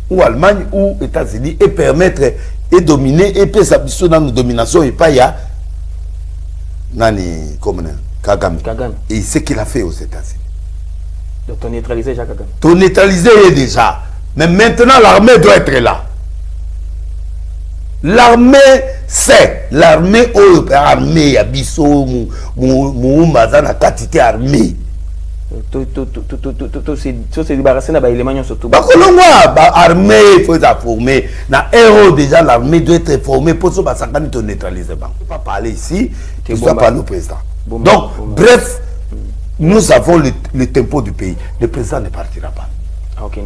ou Allemagne ou États-Unis et permettre et dominer et pesa biso dans nos domination et pas ya nani comme Kagame. Et ce qu'il a fait aux États-Unis. Donc on neutralisé Jacques Kagame. To neutraliser déjà. Mais maintenant l'armée doit être là. L'armée c'est l'armée armée abisso moumba zana quantité armée tout c'est débarrassé na ba élément surtout ba kolongwa ba armée il faut ça former na héros déjà l'armée doit être formée pour ça ba sakani to neutraliser ba pas parler ici tu dois parler au président donc bref nous avons le tempo du pays le président ne partira pas. Ok, le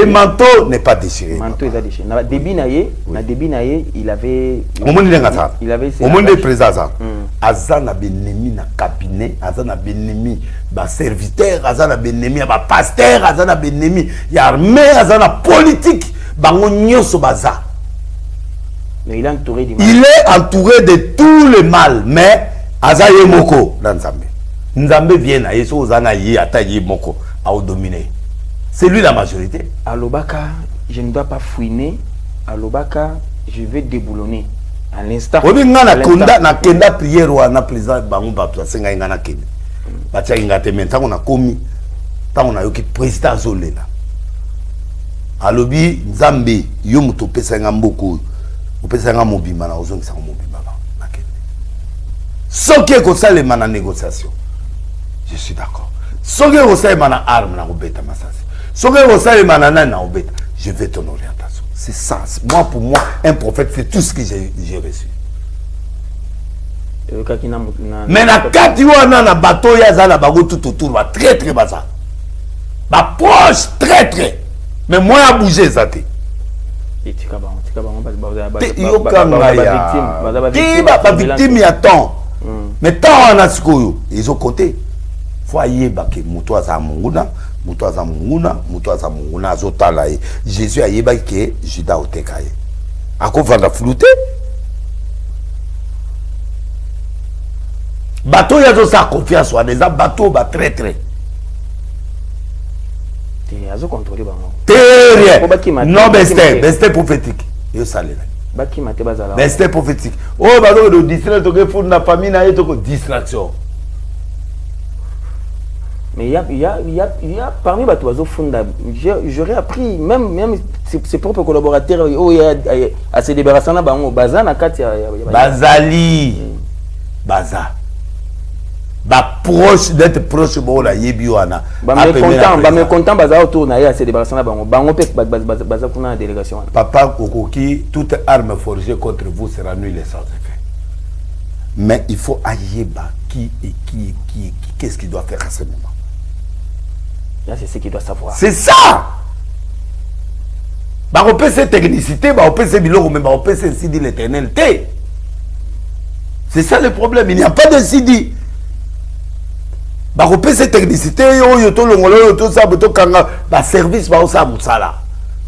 manteau n'est pas déchiré. Le manteau est déchiré. Na débit naie, il avait. Au monde des présidents, Azan a benemi na cabinet, Azan a benemi ba serviteur, Azan a benemi ba pasteur, Azan a benemi ya armée, Azan a politique, bango nyoso baza. Mais il est entouré du mal. Il est entouré de tout le mal, mais Azan yemoko dans Nzambe. Nzambe vient na yeso ozana yi ata yemoko. À dominer. C'est lui la majorité. À Lobaka, je ne dois pas fouiner. À Lobaka, je vais déboulonner. À l'instant. On a kenda prière ou na président bango bato senga ngana kende. Batia ngate maintenant on a commis tant on a yoki président zolela. À lobi Nzambe yo muto pesa ngamboko. Opesa ngambobima na ozongi sa ngambobima na kende. Soki ko salema na négociation. Je suis d'accord. Soge Rosaï mana arme na obeta masasi. Soge Rosaï mana na obeta. Je vais ton orientation. C'est ça. Moi, pour moi, un prophète, c'est tout ce que j'ai reçu. Mais na kati wana na bateau ya za na bago tout autour va très très bas. Ba proche très très. Mais moi a bougé ça té. Et tu ba victime ya temps. Mais tant on a ce que ils ont côté. Faut ayeba ke muto aza munguna, muto aza munguna azotala ye. Jésus ayeba ke Judas oteka ye. Akovanda flouter. Bateau yazo sa confiance wa des bateau ba très très. Te azo contrôler bango. Terrier. Non besté prophétique. Yo salela. Baki mate bazala. Besté prophétique. Oh bazo de distraire to ke fou na famille na ye to distraction. Mais il y a parmi les oiseaux fonda, j'aurais appris, même ses propres collaborateurs, à se débarrasser de Bango, Baza, Bazali, Baza. Proche d'être proche de la Yebiwana. Mais content, Baza autour à se débarrasser de Bango. Bango peut Baza pour la délégation. Papa Kokoki, toute arme forgée contre vous sera nulle sans effet. Mais il faut Ayeba qui, qu'est-ce qu'il doit faire à ce moment. Là, c'est ce qu'il doit savoir. C'est ça! On peut cette technicité, on peut ces bilans, mais on peut ces CD l'éternalité. C'est ça le problème. Il n'y a pas de CD. On peut cette technicité, service,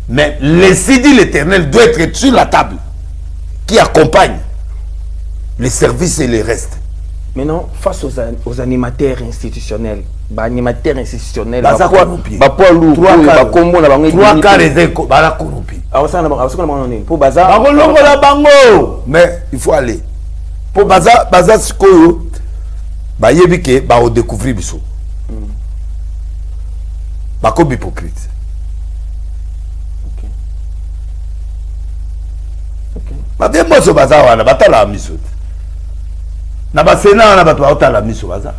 mais le CD l'éternel doit être sur la table qui accompagne les services et les restes. Maintenant, face aux animateurs institutionnels, animateurs institutionnels, trois quarts mais il faut aller. Pour Baza, Sikoyo, Bayebike, on découvrir Bissot. Comme hypocrite. Ok. Bien, moi, ce Baza, on a battu la mission. Na basena na bato auta la miso baza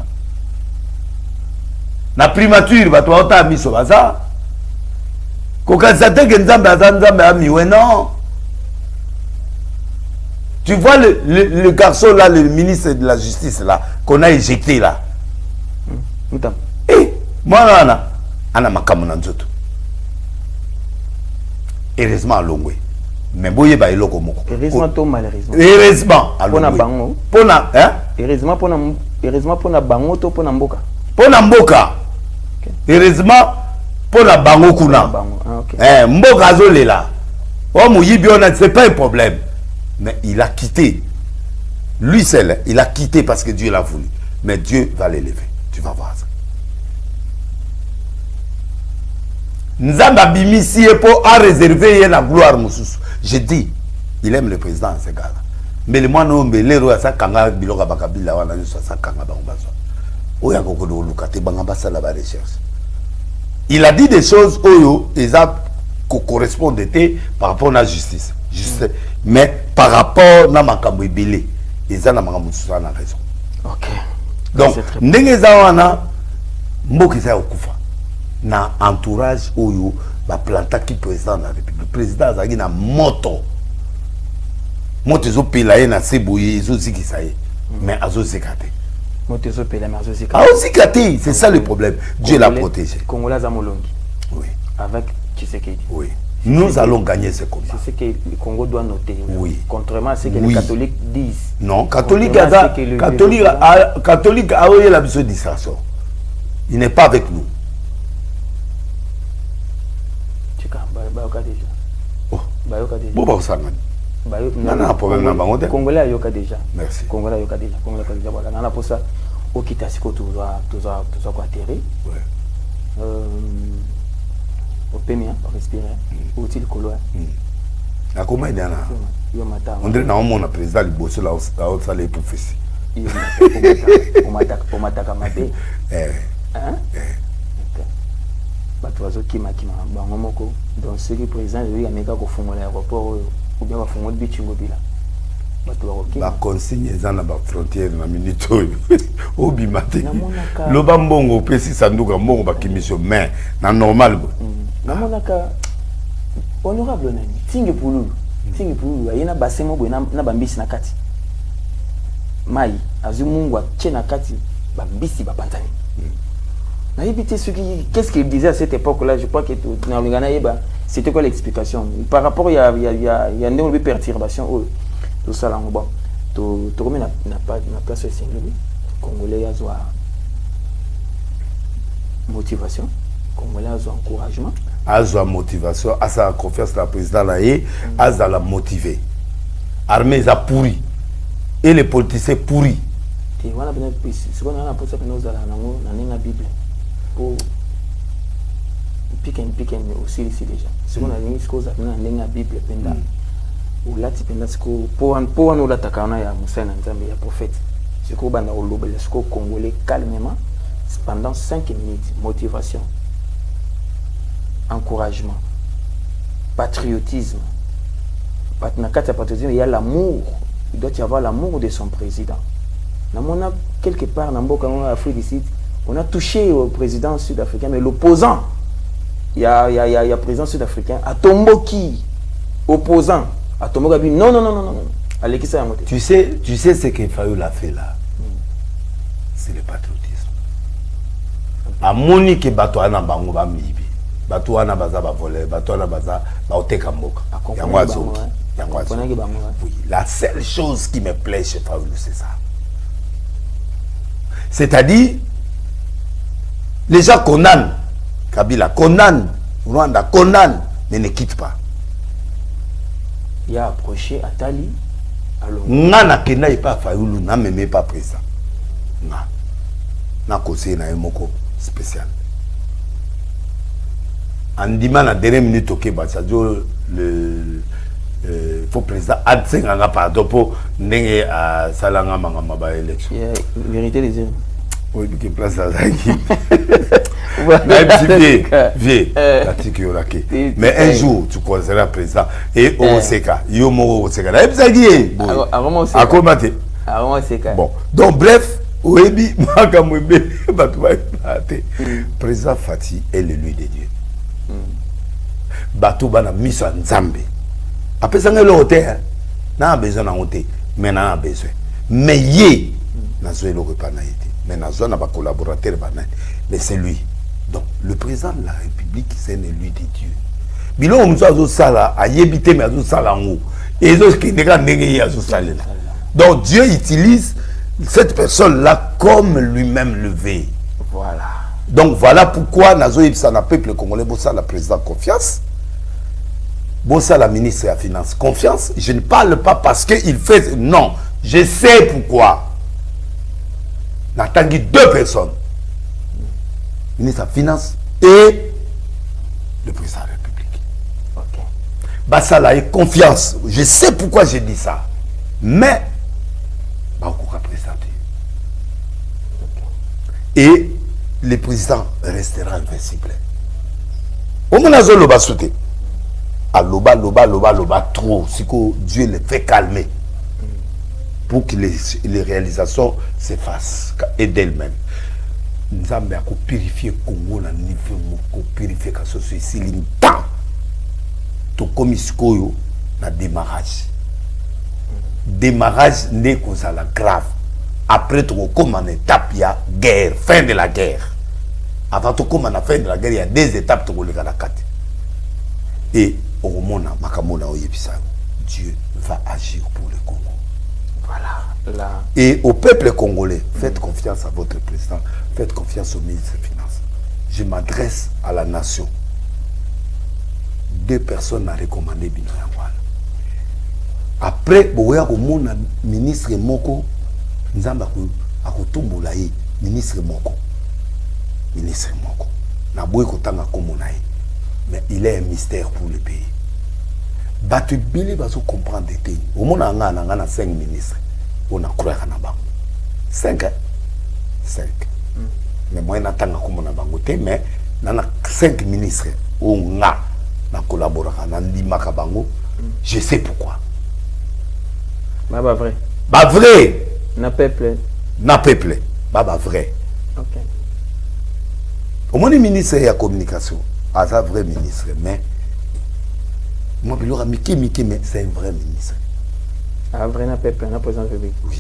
na primature bato auta miso baza ko kanzate ke nzambe azanzambe amiwe non. Tu vois le garçon là, le ministre de la justice là qu'on a éjecté là. Moi là ana makamu na nzoto. Heureusement à Longwe. Mais boye ba eloko moko. Heureusement to malheureusement. Heureusement pona bango. Pona hein? Heureusement pona bango to pona mboka. Pona mboka. Heureusement pona bango kuna. Mboka azolela. Oh muyibi ona c'est pas un problème. Mais il a quitté. Lui seul, il a quitté parce que Dieu l'a voulu. Mais Dieu va l'élever. Tu vas voir ça. Nzamba bimisi pour a réserver la gloire mususu. Je dis, il aime le président ce gars-là. Mais le mois non mais l'héros ça kanga biloka bakabila wana ça kanga bangobazo. Oya kokolo lukate bangabasa la recherche. Il a dit des choses oyo exact correspondent par rapport à la justice. Juste mais par rapport na makambo ebele, eza na makambo mususu na raison. OK. Donc ndenge za wana mboki za okufa. Na entourage oyo ba planta qui président de la République. Le président azaki na moto. Moto zo pelaye na seboye zo zikisaye. Mais azo zikate. Moto zo pelaye mais azo zikate. Ah zikate, c'est ça le problème. Dieu l'a protégé. Congolais za molongi. Oui. Avec Tshisekedi. Oui. Nous allons gagner ce combat. C'est ce que le Congo doit noter. Oui. Contrairement à ce que les catholiques disent. Non, catholique a eu la mission de distraction. Il n'est pas avec nous. Oh. Bon, ça n'a problème dans le Congolais a yoka déjà. Merci. Congolais a yoka déjà. Congolais a déjà. Voilà. Nana pour ça, au Kitasiko, tout ça quoi atterrir. Ouais. Au PMA, respirer. Au til colo. À comment il y en a? On dirait que mon président Liboso là au salé pour faire. Pour m'attaquer à ma paix. Hein? Batoazo kima bango moko donc ceux qui présent lui ameka ko fongola aéroport ou bien ba fongola bichingo bila ba consigne eza na ba frontière na minute au bimate loba mbongo pesi sanduka mbongo ba kimisio mais na normal namonaka honorable nani tingi pululu ayena basemo boy na bambisi na kati mai azumungu ache na kati bambisi bapantani na yebite ce qui qu'est-ce qu'il disait à cette époque là, je crois que na lingana yeba c'était quoi l'explication par rapport il y a une perturbation tout ça là bon to comme na place c'est congolais a motivation congolais a encouragement a motivation a sa confiance la président là et a la motiver armée a pourri et les politiciens pourris et voilà bien c'est qu'on a pour ça que nous allons na Bible pour piquer aussi ici déjà c'est qu'on a mis ce qu'on a na Bible pendant ou là tu penses que pour nous l'attaquer on a ya Moussa na Nzambe ya prophète c'est qu'on banda au lobe ce qu'on congolais calmement pendant 5 minutes motivation encouragement patriotisme il y a l'amour, il doit y avoir l'amour de son président. On a quelque part dans l'Afrique d'ici, on a touché au président sud-africain, mais l'opposant, il y a le président sud-africain, à Tomboki, opposant, à Tomboki, non. Allez, qui ça a monté. Tu sais ce que Fayou l'a fait là, c'est le patriotisme. À Monique, Batouana Bango Bamibi, Batouana Baza Bavolé, Batouana Baza Baoteka Mboka. Oui, la seule chose qui me plaît chez Fayou, c'est ça. C'est-à-dire, les gens condamnent Kabila, condamnent Rwanda, condamnent, mais ne quittent pas. Il a approché Atali. Nana Kena n'est pas Fayulu, n'a même pas présent. Na conseillé na moko spécial. En dimanche, la dernière minute, ok, le faut président Adsen nga pardon pour ndenge à salanga mangama ba élection. Vérité les yeux. Oui, qui place à Zaki. Même si mais un jour tu seras président et au Seka, Yomo Seka. La Zaki. Bon, donc bref, Oebi Makamwebe président Fati est l'élu de Dieu. Batou bana mission Nzambe. Après ça, on a besoin de mais on a besoin. Mais il n'a pas mais on n'a pas collaborateur, mais c'est lui. Donc, le président de la République, c'est un élu de Dieu. Bilo on a sala a yebité mais a sala en haut. Et les autres qui ne donc Dieu utilise cette personne-là comme lui-même le veut. Voilà. Donc voilà pourquoi Nazo Ibsana peuple congolais bossa la président confiance. Bossa la ministre de la Finance confiance. Je ne parle pas parce qu'il fait non, je sais pourquoi. N'attendez deux personnes. Ministre de la Finance et le président de la République. OK. Bossa la confiance. Je sais pourquoi je dis ça. Mais encore présenter. Et le président restera invincible. Au moins, on va sauter. À loba trop. Si Dieu le fait calmer. Pour que les réalisations s'effacent. Et d'elles-mêmes. Nous avons purifié le Congo à niveau. Purifier la société. C'est longtemps. Tout comme il y a démarrage. Démarrage n'est que ça la grave. Après tout comme en étape il y a guerre, fin de la guerre. Avant tout comme en fin de la guerre il y a des étapes pour le Galakat. Et au moment Dieu va agir pour le Congo. Voilà. Là. Et au peuple congolais, faites confiance à votre président, faites confiance au ministre des Finances. Je m'adresse à la nation. 2 personnes à recommander Bino Yangwala. Après, boya ko mona ministre moko nzamba akotumbola ye ministre moko. Na boye ko tanga komona ye. Mais il est un mystère pour le pays. Batu bile bazo comprendre des au mona nga na 5 ministres. On a croire na bango. 5. Mais moi na tanga komona bango te mais na 5 ministres o nga na collaborer na ndimaka bango. Je sais pourquoi. Bah vrai. Bah vrai. Na peuple. Na peuple. Bah vrai. OK. Au moins le ministre de la communication, c'est un vrai ministre, mais moi je leur Mickey, mais c'est un vrai ministre. Ah vrai na peuple, na président public. Oui.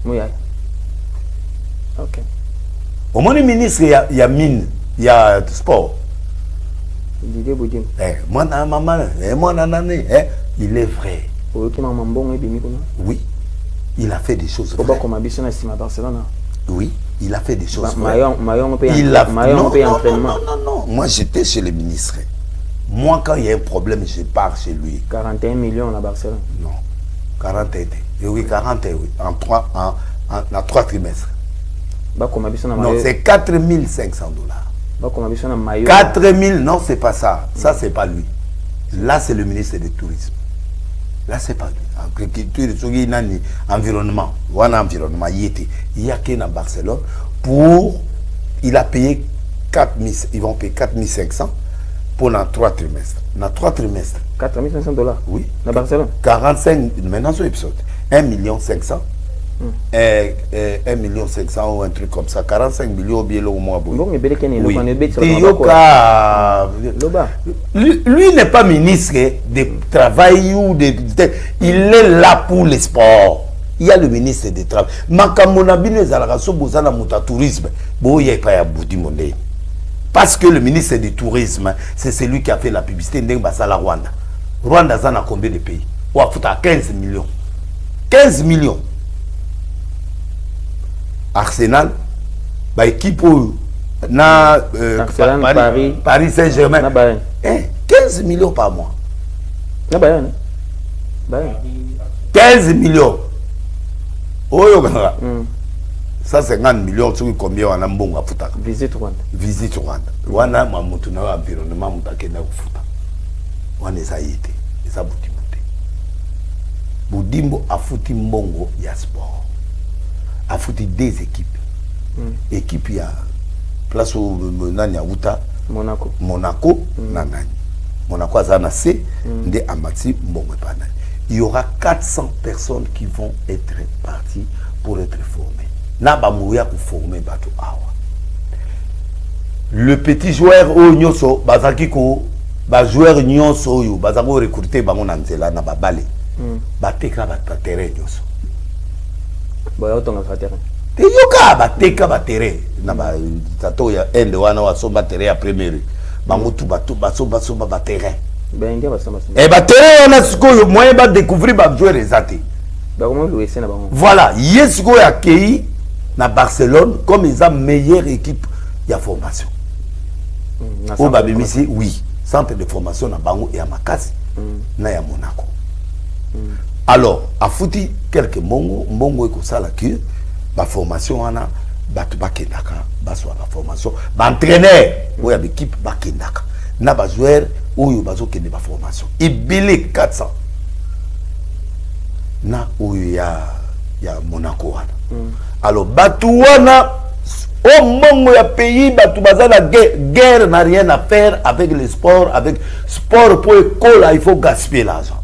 Oui. OK. Au moins le ministre il y a mine, il y a sport. Didier Boudim. Moi maman, il est vrai. Oui. Il a fait des choses vraies. Oui, il a fait des choses vraies. Non. Moi, j'étais chez le ministre. Moi, quand il y a un problème, je pars chez lui. 41 millions à Barcelone. Non. 41. Oui, 41, oui. En 3 trimestres. Non, c'est 4 500 $. 4 000, non, c'est pas ça. Ça, c'est pas lui. Là, c'est le ministre du Tourisme. Là, c'est pas lui. Agriculture, environnement. Environnement, il y a qu'un à Barcelone. Il a payé 4 000, ils vont payer 4 500 pour dans 3 trimestres. Dans 3 trimestres. 4 500 $. Oui. À Barcelone. 45, maintenant, sur l'épisode. 1 500 000. 1 500 000 ou un truc comme ça. 45 millions bien au mois. Oui. Lui n'est pas ministre de travail ou de. Il est là pour les sports. Il y a le ministre du travail. Parce que le ministre du tourisme, c'est celui qui a fait la publicité de Rwanda. Rwanda, ça a combien de pays? 15 millions. 15 millions. Arsenal, bah équipe Paris Saint-Germain, 15 millions par mois. 15 millions. Ça 50 millions, tu combien on a bon à foutre. Visite Rwanda. Visite Rwanda. Rwanda, ma moutona environnement, moutakena au foutre. On est à y été. Et ça bouti bouti. Boudimbo a foutu mbongo ya sport. A foutu des équipes. Équipe ya place au Nani Outa. Monaco, Nanani. Monaco Azana C, de Amati Mbongo Panani. Il y aura 400 personnes qui vont être parties pour être formées. Naba Mouya pour former Bato Awa. Le petit joueur au Nyoso, Bazakiko, joueur Nyoso, Bazako recruté Bango Nanzela, Naba Bale. Bateka Batatere Nyoso. Yoka bateka batere na ba tato ya ende wana wasomba terrain ya première bango tu bato basomba baterrain batere wana sikoyo moyen ba découvrir ba jouer rezate voilà yesiko ya kei na Barcelone comme ils ont meilleure équipe ya formation au babimisi oui centre de formation na bango et à Makasi na ya Monaco alors a fouti quelques mbongo eko sala que la formation wana batu bakendaka baswa la formation ba entraîneur ou ya équipe bakendaka na ba joueur oyo bazokende ba formation ibile 400 na oyo ya Monaco wana alors batu wana au moment ya pays batu bazana guerre n'a rien à faire avec le sport pour école il faut gaspiller l'argent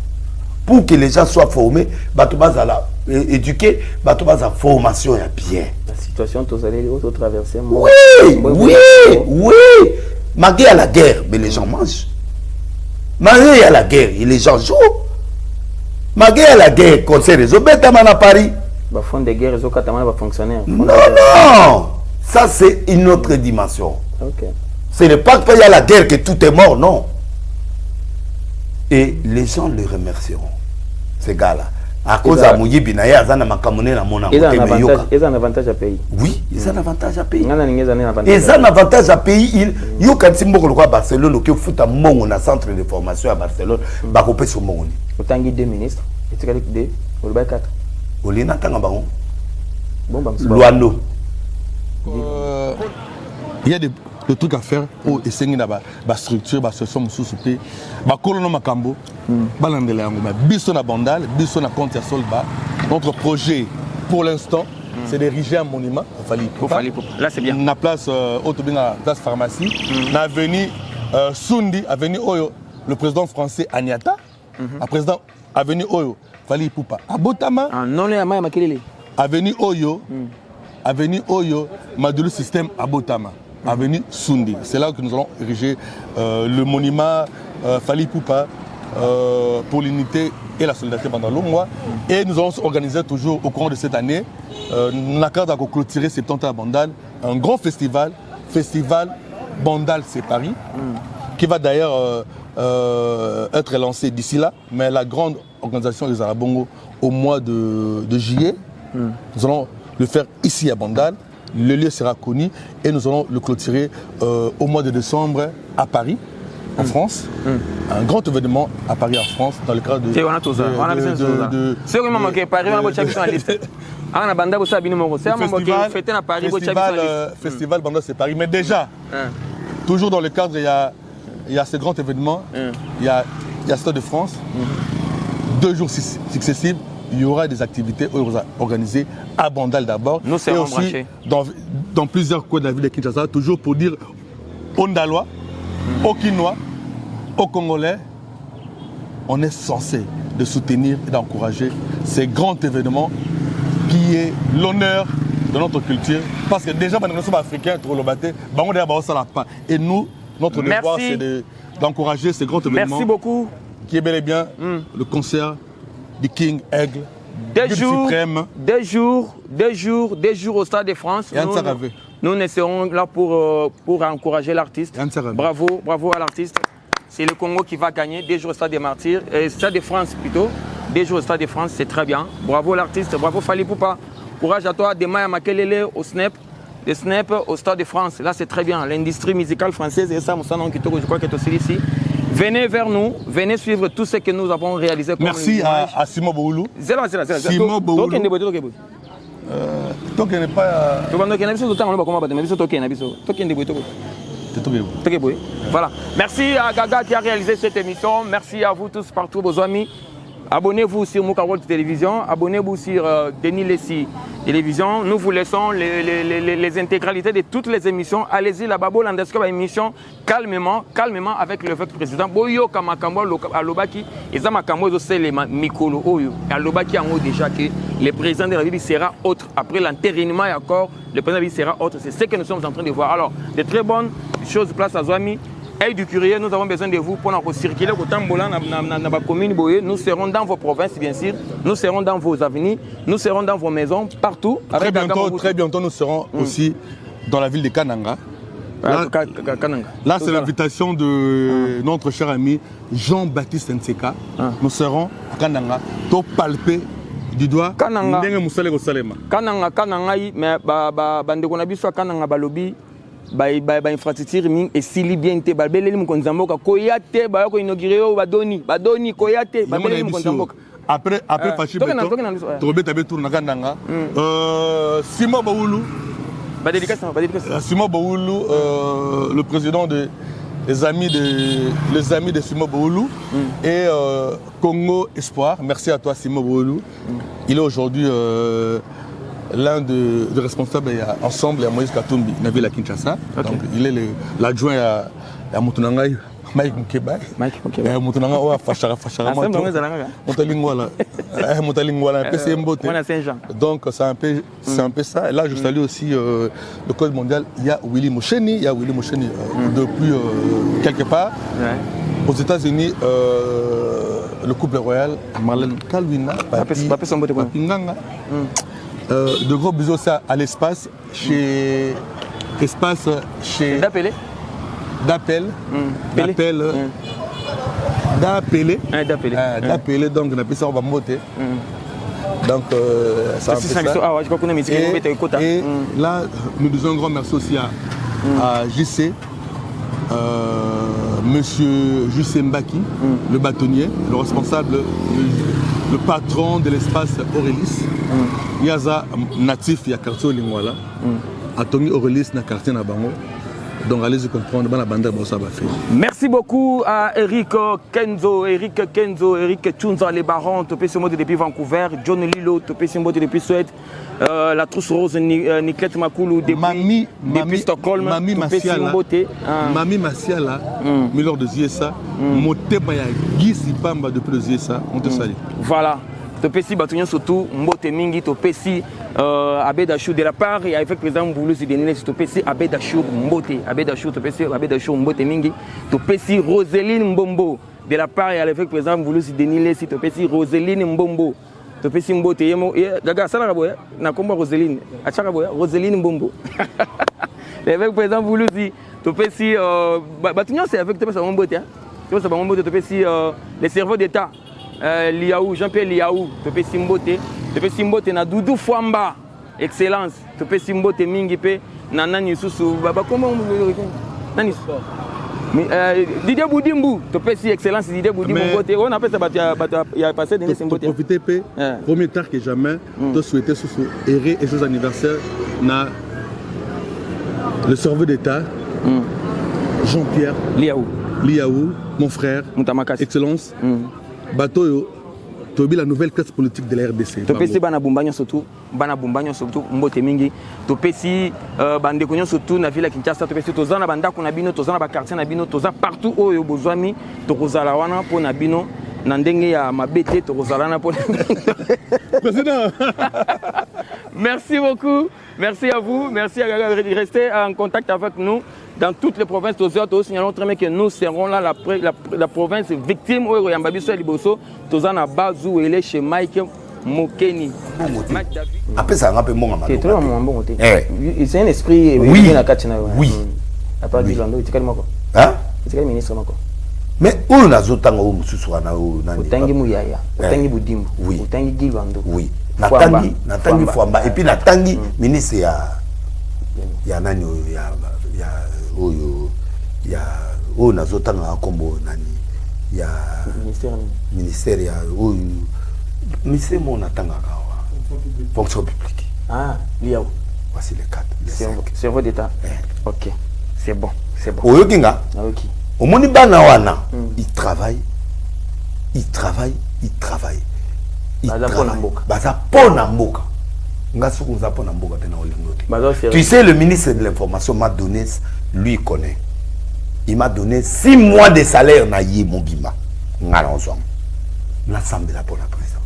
pour que les gens soient formés batu bazala éduquer bato baza formation ya bien la situation tous allez auto traverser oui malgré la guerre mais les gens mangent malgré la guerre et les gens jouent malgré la guerre conseil les obétamment à Paris ba fond de guerre les okatamana va fonctionner non ça c'est une autre dimension. OK ce n'est pas qu'il y a la guerre que tout est mort non et les gens le remercieront ces gars-là. À cause de Mouyibi, il y a un avantage à payer. Oui, ils ont un avantage à payer. Ils ont un avantage à payer. Il y a un Barcelone qui fout un monde dans centre de formation à Barcelone. Bakopé sur monde. Autant que deux ministres. Et tu as dit au Dubaï 4. Au Lina Tangabaron. Luando. Il y a des trucs à faire pour essayer d'avoir la structure, la solution sous-souté. Bakolono Makambo, Balandele Angoma, Bisson à Bandal, Bisson à Contia Solba. Notre projet, pour l'instant, c'est d'ériger un monument. Là, c'est bien. La place Autobina, place pharmacie. L'avenue Sundi, avenue Oyo, le président français Agnata. Le président avenue Oyo, Fali Poupa. Abotama. Non, les Amaya Makelele. Avenue Oyo. Avenue Oyo, Madulu Système Abotama. Avenue Sundi. C'est là que nous allons ériger le monument Fali Poupa pour l'unité et la solidarité pendant le mois. Et nous allons organiser toujours au cours de cette année, nous avons clôturé 70 à Bandal, un grand festival, Festival Bandal c'est Paris, qui va d'ailleurs être lancé d'ici là, mais la grande organisation des Arabongo au mois de juillet, nous allons le faire ici à Bandal. Le lieu sera connu et nous allons le clôturer au mois de décembre à Paris, en France. Un grand événement à Paris, en France, dans le cadre de... C'est on a tout ça. On a besoin de... C'est vraiment manqué. Paris, on a besoin de liste. On a Banda Bossa Binimo. C'est un festival Banda c'est Paris. Mais déjà, toujours dans le cadre, il y a ce grand événement. Il y a Stade de France. 2 jours successifs. Il y aura des activités organisées à Bandal d'abord. Nous serons branchés. Dans plusieurs coins de la ville de Kinshasa, toujours pour dire aux Ndalois, aux Kinois, aux Congolais, on est censé de soutenir et d'encourager ces grands événements qui est l'honneur de notre culture. Parce que déjà, nous sommes africains, et nous, notre devoir, c'est d'encourager ces grands événements. Merci beaucoup. Qui est bel et bien le concert du King Aigle, des jours au Stade de France. Nous serons là pour encourager l'artiste. Bravo à l'artiste. C'est le Congo qui va gagner. 2 jours au Stade des Martyrs, Stade de France plutôt. 2 jours au Stade de France, c'est très bien. Bravo l'artiste, bravo Fali Poupa. Courage à toi. Demain à Makelele au Snap. Le Snap au Stade de France. Là, c'est très bien. L'industrie musicale française et ça, je crois que c'est aussi ici. Venez vers nous, venez suivre tout ce que nous avons réalisé. Merci à Simon Boulou. Simon Boulou. Voilà. Merci à Gaga qui a réalisé cette émission. Merci à vous tous partout, vos amis. Abonnez-vous sur Mouka World Télévision. Abonnez-vous sur Denis Lessi Télévision. Nous vous laissons les intégralités de toutes les émissions. Allez-y, la Babo Landescope émission calmement avec le votre président. Boyo Kamakambo Alobaki. Et ça Makambo c'est les Mikolo Oyo. Alobaki en haut déjà que le président de la ville sera autre. Après l'enterrement et encore, le président de la ville sera autre. C'est ce que nous sommes en train de voir. Alors, de très bonnes choses place à Zouami. Et du courrier, nous avons besoin de vous pour nous circuler au Tambola, dans la commune Boye. Nous serons dans vos provinces, bien sûr. Nous serons dans vos avenirs. Nous serons dans vos maisons, partout. Très bientôt, nous serons aussi dans la ville de Kananga. Là, c'est l'invitation de notre cher ami Jean-Baptiste Nseka. Nous serons à Kananga pour palper du doigt. Kananga, mais Kananga Balobi. Infrastructure et sili bien te balbele mu konzamboka koyate ba ko inaugurer badoni koyate balbele mu konzamboka après fachi beto tobeta beto na Kananga Simon Boulou Simon Boulou le président les amis de Simon Boulou et Congo Espoir. Merci à toi Simon Boulou. Il est aujourd'hui l'un des responsables ensemble à Moïse Katumbi, na ville à Kinshasa. Okay. Donc il est l'adjoint à Moutounangaï, Mike Mukeba. Moutounanga wa fachara Motalingwala PC Mbote. Donc c'est un peu ça. Et là je salue aussi le code mondial, il y a Willy Mosheni, depuis quelque part. Aux États-Unis, le couple royal, Marlène Kalwina, Papi Nganga. De gros bisous à l'espace chez D'Appel donc on appelle ça on va monter donc ça et là nous disons un grand merci aussi à JC monsieur JC Mbaki le bâtonnier, le responsable, le patron de l'espace Aurélis. Il y a natif, il y a quartier Lingwala. Atongi Aurélis na quartier na bango. Donc allez-y comprendre, la bande ça va faire. Merci beaucoup à Eric Kenzo, Eric Tchunza, les barons, topé sur mode depuis Vancouver, John Lilo, topé sur mode depuis Suède, la trousse rose Niket Makulu depuis Stockholm, Mami Masiala, Milord de Ziesa, Motema ya Gisi Pamba depuis le Ziesa, on te salue. Voilà. Topesi Batunion surtout Mbote Mingi, Topesi Abedachou de la part et avec le président Mboulou Sidenile, Topesi Abedachou Mbote, Abedachou, Topesi Abedachou Mbote Mingi, Topesi Roseline Mbombo de la part et avec le président Mboulou Sidenile, Topesi Roseline Mbombo, Topesi Mbote Yemo, Gaga Salaraboya, Nakomba Roseline, Acharaboya, Roseline Mbombo. Avec le président Mboulou Topesi Batunion, c'est avec Topesi Mbote, Topesi Mbote, Topesi les cerveaux d'État. Liaou, Jean-Pierre Liaou, Topesi Mbote na Doudou Fwamba, excellence, Topesi Mbote Mingi pe na nani susu baba comment nani Didier Boudimbu, Topesi excellence Didier Boudimbu Mbote, on appelle ça il a passé Denis Mbote. Profiter pe premier tard que jamais, de souhaiter sous errer et ses anniversaires na le cerveau d'État Jean-Pierre Liaou, mon frère, excellence. Bateau, Tobi la nouvelle classe politique de la RDC. Topesi bana bumbanya surtout Mbote Mingi. Topesi bande konyo surtout na ville Kinshasa. Topesi tozana banda kuna bino, tozana ba quartier na bino, tozana partout oyo bozwami tokozala wana po na bino na ndenge ya mabete tokozala na po. Président. Merci beaucoup. Merci à vous. Merci à rester en contact avec nous. Dans toutes les provinces, nous signalons très bien que nous serons là, la province victime où Yambabiso et Liboso, tous en Bazou et chez Mike Mokeni. Après ça, on a un peu moins. C'est un esprit. Oui. Oui. À part du Lando, tu es quel ministre? Mais où n'a autant où Moussouna ou Tangi Mouyaya, Tangi Boudimbo, Tangi Gilando. Oui. Natangi Fwamba. Et puis Natangi, ministre, il y a Nani, il y a Nazotanga Kombo Nani, il y a ministère, il y a ministère Monatanga fonction publique. Ah, Liao. Voici les 4. Cerveau d'État. Ok, c'est bon. Oyokinga. Au Monibana Wana, il travaille. Baza pona mboka. Tu sais, le ministre de l'Information m'a donné, lui connaît. Il m'a donné 6 mois de salaire na yé Mobima. L'ensemble de la bonne président.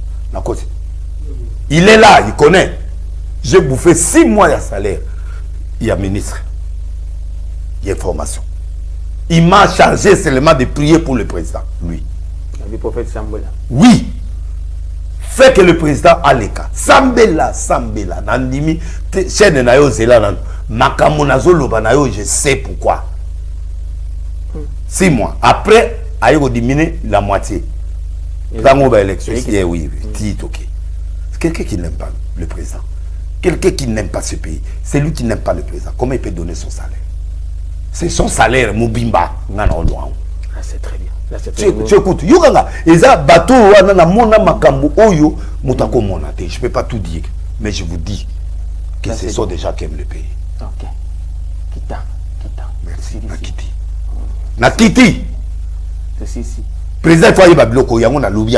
Il est là, il connaît. J'ai bouffé 6 mois de salaire. Il y a ministre. Il y a information. Il m'a chargé seulement de prier pour le président, lui. Le prophète Sambola. Oui. Fait que le président a les cas. Sambela, Nandimi, chaîne nayo zela Makamonazo Lobanayo, je sais pourquoi. 6 mois. Après, ayo diminué la moitié. Dans une élection, oui, ok. Quelqu'un qui n'aime pas le président, quelqu'un qui n'aime pas ce pays, c'est lui qui n'aime pas le président. Comment il peut donner son salaire? C'est son salaire, Mobimba. Ah, c'est très bien. Tu écoutes, Yuganga, et ça, bateau, je ne peux pas tout dire, mais je vous dis que ce sont des gens qui aiment le pays. Ok. Kita. Merci. Nakiti. Si. Président, il faut y avoir bloqué, il y a un lobby.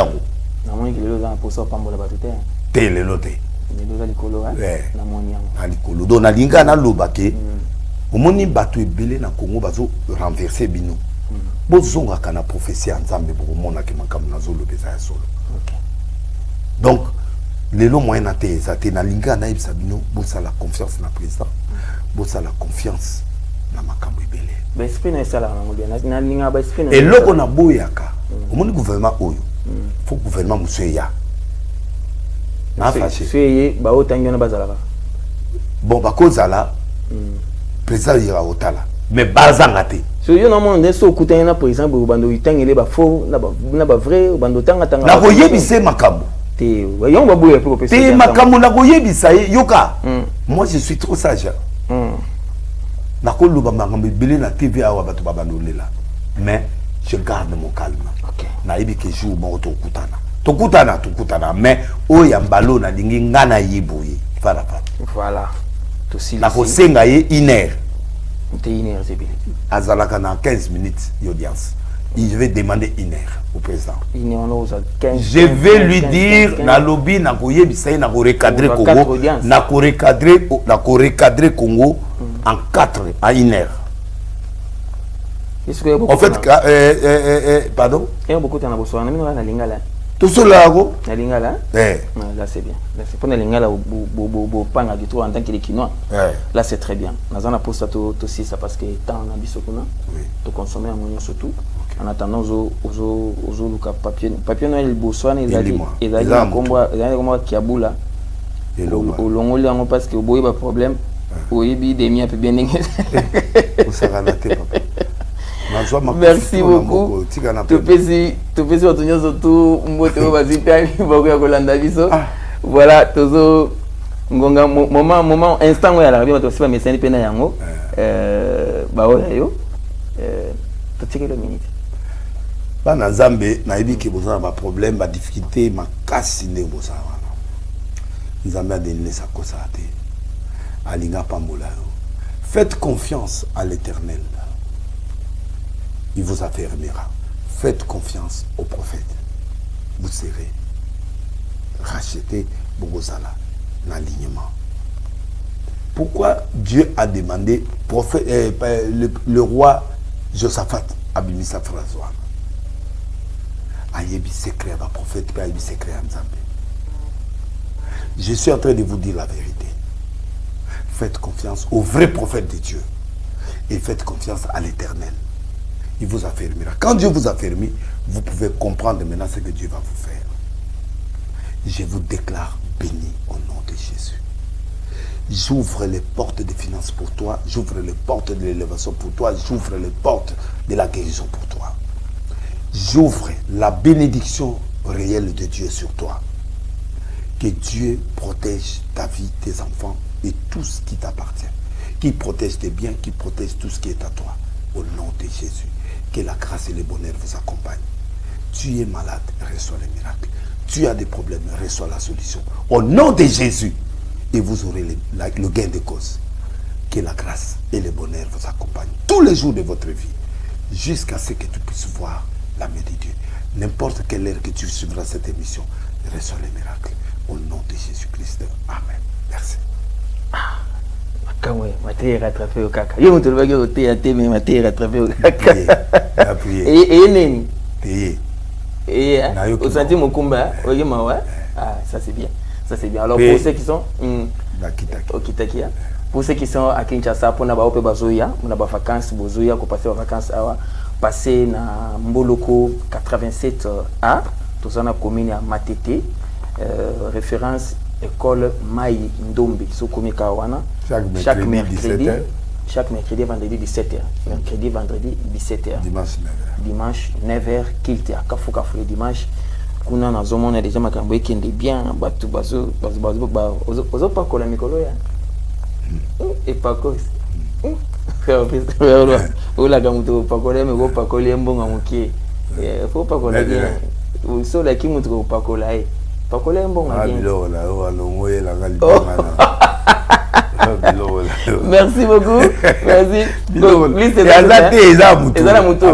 Donc, les lots moyens à terre, ça na linga na ibsabino, bossa la confiance na président, bossa la confiance na makambo ibele. Et là qu'on a boyaka, au monde gouvernement oyo, faut gouvernement museya. Na fâché. Sueye ba otangiona bazalaka. Bon ba kozala, président ira otala, mais bazanga te. So yo normalement ndeso okutanya na président bo bando itangele ba faux na ba vrai bando tanga. Na koyebise makambo. Te yo ba boye pour pesa. Te makambo na koyebisa yoka. Moi je suis trop sage. Na ko luba makambo belé na TV awa bato babanolela. Mais je garde mon calme. OK. Na yebi ke jour mo to kutana mais o ya mbalo na lingi ngana yiboye. Voilà. To si na ko senga ye iner. Azalaka na 15 minutes d'audience. Je vais demander une heure au président. Je vais lui dire na lobby na koyebisa na ko recadrer Congo, na ko recadrer Congo en 4 à 1 heure. En fait, pardon? Il y a beaucoup de temps à Lingala. Tout cela, là. Là, c'est bien. Là, c'est pour les lingala au panga du tout en tant que les Quinois. Là, c'est très bien. Nous avons posé aussi ça parce que tant on a dit de consommer un moyen surtout. En attendant, aux papier Noël, le Botswana, ils ont comme Kiaboula. Au long où parce que au a problème, au Ibi des miens bien merci beaucoup. Tu peux surtout moto basita beaucoup Kolanda biso. Voilà, toujours moment instant où il arrive aussi pas médecin pena yango ba oyo to checker le minute. Ba na Nzambe na yebi ke bozana ba problème ba difficulté makasi ne bozana wana. Nzambe a donné sa kosate. Alinga pambola. Faites confiance à l'Éternel. Il vous affermira. Faites confiance au prophète. Vous serez racheté Bogosala, l'alignement. Pourquoi Dieu a demandé le roi Josaphat abimi sa phrase ayebi secret ba prophète pa ayebi secret Nzambe. Je suis en train de vous dire la vérité. Faites confiance au vrai prophète de Dieu et faites confiance à l'Éternel. Il vous affermira. Quand Dieu vous affermit, vous pouvez comprendre maintenant ce que Dieu va vous faire. Je vous déclare béni au nom de Jésus. J'ouvre les portes des finances pour toi. J'ouvre les portes de l'élévation pour toi. J'ouvre les portes de la guérison pour toi. J'ouvre la bénédiction réelle de Dieu sur toi. Que Dieu protège ta vie, tes enfants et tout ce qui t'appartient. Qu'il protège tes biens, qu'il protège tout ce qui est à toi. Au nom de Jésus. Que la grâce et le bonheur vous accompagnent. Tu es malade, reçois les miracles. Tu as des problèmes, reçois la solution. Au nom de Jésus. Et vous aurez le gain de cause. Que la grâce et le bonheur vous accompagnent tous les jours de votre vie. Jusqu'à ce que tu puisses voir la main de Dieu. N'importe quelle heure que tu suivras cette émission, reçois les miracles. Au nom de Jésus-Christ. Amen. Merci. Quand ma terre rattrapée au caca. Il y a un truc qui est au mais ma terre rattrapée au caca. Et au senti mon combat, ah, ça c'est bien. Ça c'est bien. Alors pour ceux qui sont au Kitakia, pour ceux qui sont à Kinshasa, pour n'avoir pas bazoya, on a pas vacances, bazoya, qu'on passe en vacances, passer na Mboloko 87A, tout ça na commune à Matete, référence école Mai Ndombe, so comme Kawana. Chaque mercredi, vendredi 17h. Mercredi, vendredi 17h. Dimanche 9h. Kilte à Kafuka le dimanche. Kuna na zomo na déjà makambo ekende bien batu bazo ozo pa kola mikolo ya. Et pas cause. Ola gamuto pa kola me go pa kola mbonga mukie. Faut pas kola bien. So la kimuto ko pa kola e. Pa kola mbonga bien. Merci beaucoup. Merci. Donc, liste de la moto.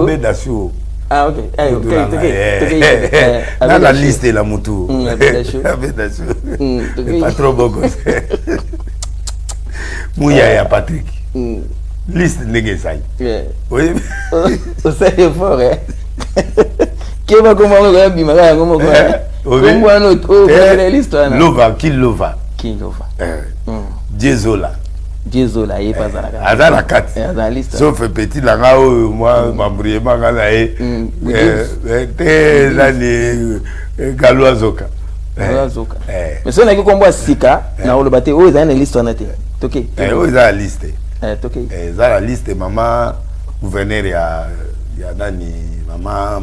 Ah, ok. Dans la liste de la moto. Pas trop beaucoup. Mouya et Patrick. Liste de Néguesai. Oui. Ça est fort, hein. Qui va commencer Bimara comment quoi l'histoire. Lova, qui Lova. Diezola. Diezola, il passe à la carte. À la carte. Sauf petit là, moi, m'embrouiller, m'engager. T'es l'année Galoazoka. Galoazoka. Mais si on a que combat Sika, na le bâti, oh, ils ont une liste en été. Ok. Oh, ils ont la liste. Ok. Ils ont la liste, maman, gouverneur, il y a Nani, maman,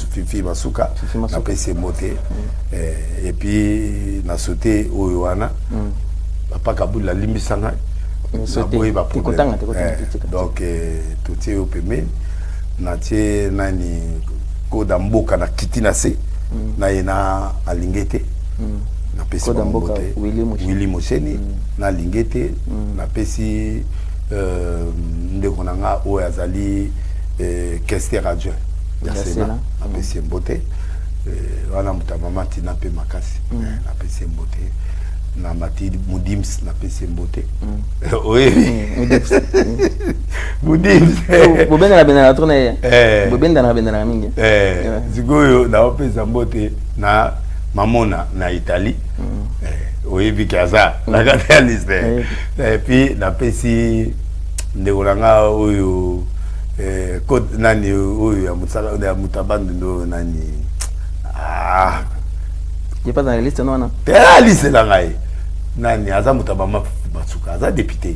Fifi Masuka, na PC Moté. Et puis, na sauté au Yohana. Papa Kaboul la limbisanga. Donc, tout est au paiement. Natie nani Kodamboka na Kitinase. Na yena alingete. Na pesi Kodamboka Willy Mosheni. Na lingete. Na pesi ndekonanga o azali Kester adjoint. Yasena. Na pesi Mbote. Wana mutamama tina pe makasi. Na pesi Mbote. Na mati Mudims na pesi Mbote. Oui. Mudims. Bobenda na benda na tourner. Bobenda na benda na mingi. Zigoyo na opesa Mbote. na mamona na Italie oyebi kaza la catalyste et puis na pesi ndekolanga oyo code nani oyo ya mutabandi ndo nani il pas dans la liste non la liste la ngai nani aza mutabama basuka aza député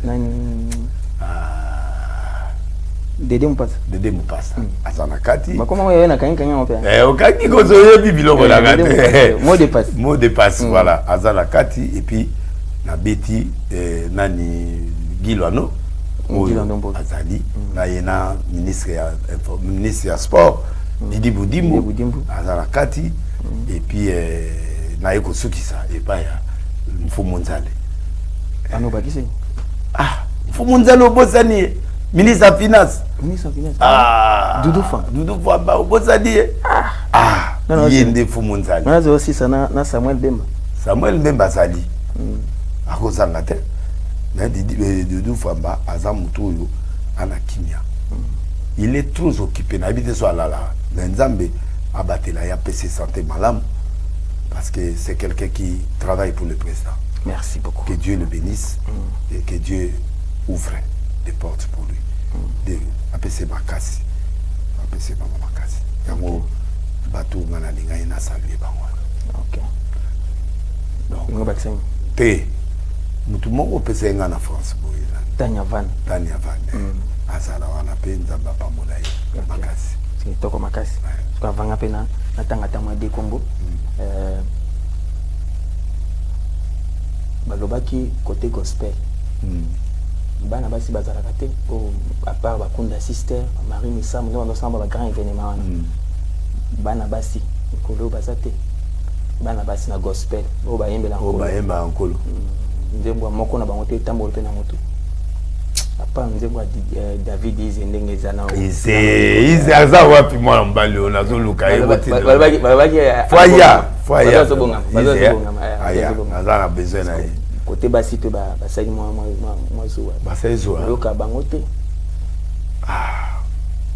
nani Dede Mupasa azana kati makoma wewe na kanya ngopya okaki ko zoyebi biloko la kati mot de passe voilà azana kati et puis na beti nani Gilwano azali na yena ministre ya sport Didi Budimbo azana kati et puis na yeko sukisa et pas ya Mfumunzale bakise Mfumunzale obosani ministre des Finances. Doudou Famba obosani yende Mfumunzale. Nazo aussi sana na Samuel Bemba sali. Akozanga te. Na Doudou Famba azamutoyo ana kimia. Il est trop occupé na habite so alala. Nzambe abatela ya PC santé malam parce que c'est quelqu'un qui travaille pour le président. Merci beaucoup. Que Dieu le bénisse et que Dieu ouvre des portes pour lui. De APC Makasi. APC Makasi. Yango bateau ngana linga ina saluer bango. OK. Donc ngo bakiseng. Te mutu moko pesa ngana France boyela. Tanya Van. Azala wana penza baba molai Makasi. C'est toko Makasi. Kwa vanga pena natanga tamwa de Kombo. Balobaki côté gospel. Bana basi bazalaka te à part bakunda sister Marie Missa nous on ensemble ba grand événement bana basi kolo bazate bana basi na gospel o ba yembela nkolo nzembo moko na bango te tambolo pe na moto apa nzembo David izendenge zana ize aza wapi mwana mbali ona zoluka yeboti balabaki foya bazobonga azana besoin na ye côté basi pe basali moi zo basaizo yoka bango te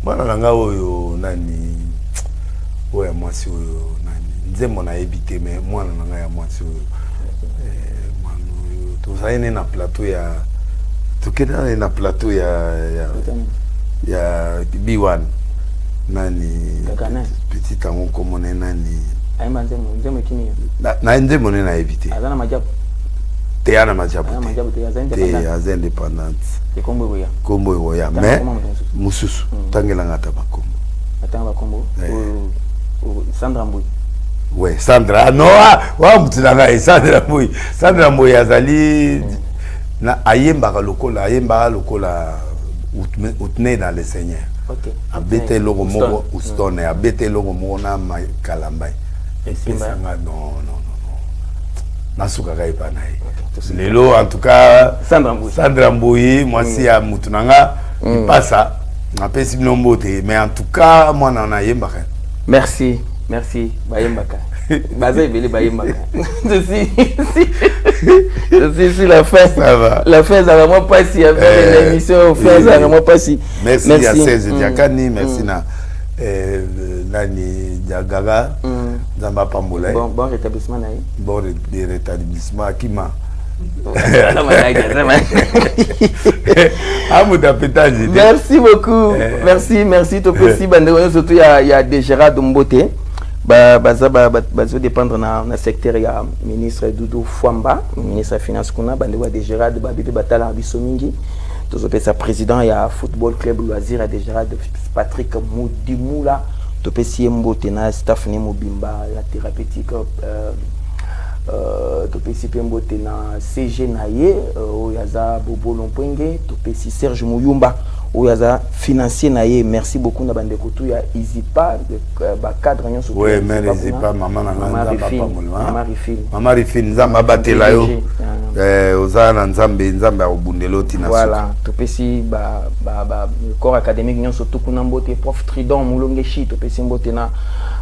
mwana nanga oyo nani oya mwasi oyo nani nzembo na ebite me mwana nanga ya mwasi oyo mwana oyo tozali na plateau ya tukena na plateau ya B1 nani petit tango komone nani ayima nzembo kini na nzembo na ebite azana majabu Théana Majaboute. Aza indépendante. C'est Kombo Ewoya. Mais, Moussousou. Tangela ngata bakombo. Atanga bakombo. Sandra Mbouy. Ouais, Sandra. Non, mutunanga Sandra Mbouy. Sandra Mbouy azali na ayemba lokola utne dans le Seigneur. OK. Abete logo moko Houston, abete logo moko na Kalambai. Et puis non. Nasuka kaipa naye. Lelo en tout cas Sandra Mbouy mwasi ya mutunanga ipasa na pesi nombote mais en tout cas moi na yembaka. Merci bayembaka. Baza ibeli bayembaka. C'est la fin. Ça va. La fin ça va moi passer avec l'émission fin ça va moi passer. Merci à 16 Diakani, merci na nani Diagaga. Bon rétablissement naï. Bon rétablissement Akima. Merci beaucoup. Merci tout petit surtout il y a des Gérard Mbote. Bazo dépendre na secteur ya ministre Doudou Famba, ministre des Finances kuna bandewa de Gérard Babipe Batala biso mingi. Tozopesa président ya football club loisir de Gérard Patrick Moudimoula. Topesi Mbote na staff ne mobimba la thérapeutique topesi Mbote na CG naye oyaza Bobo Lompwenge topesi Serge Mouyumba oyaza financier naye. Merci beaucoup na bande kotu ya Izipa ba cadre nyon surtout. Ouais, mais Izipa maman na Maman Rifine nzamba batela yo ozana nzambe obundelo tina. Voilà, topesi ba corps académique nyon surtout kuna Mbote prof Tridon Moulongeshi topesi Mbote na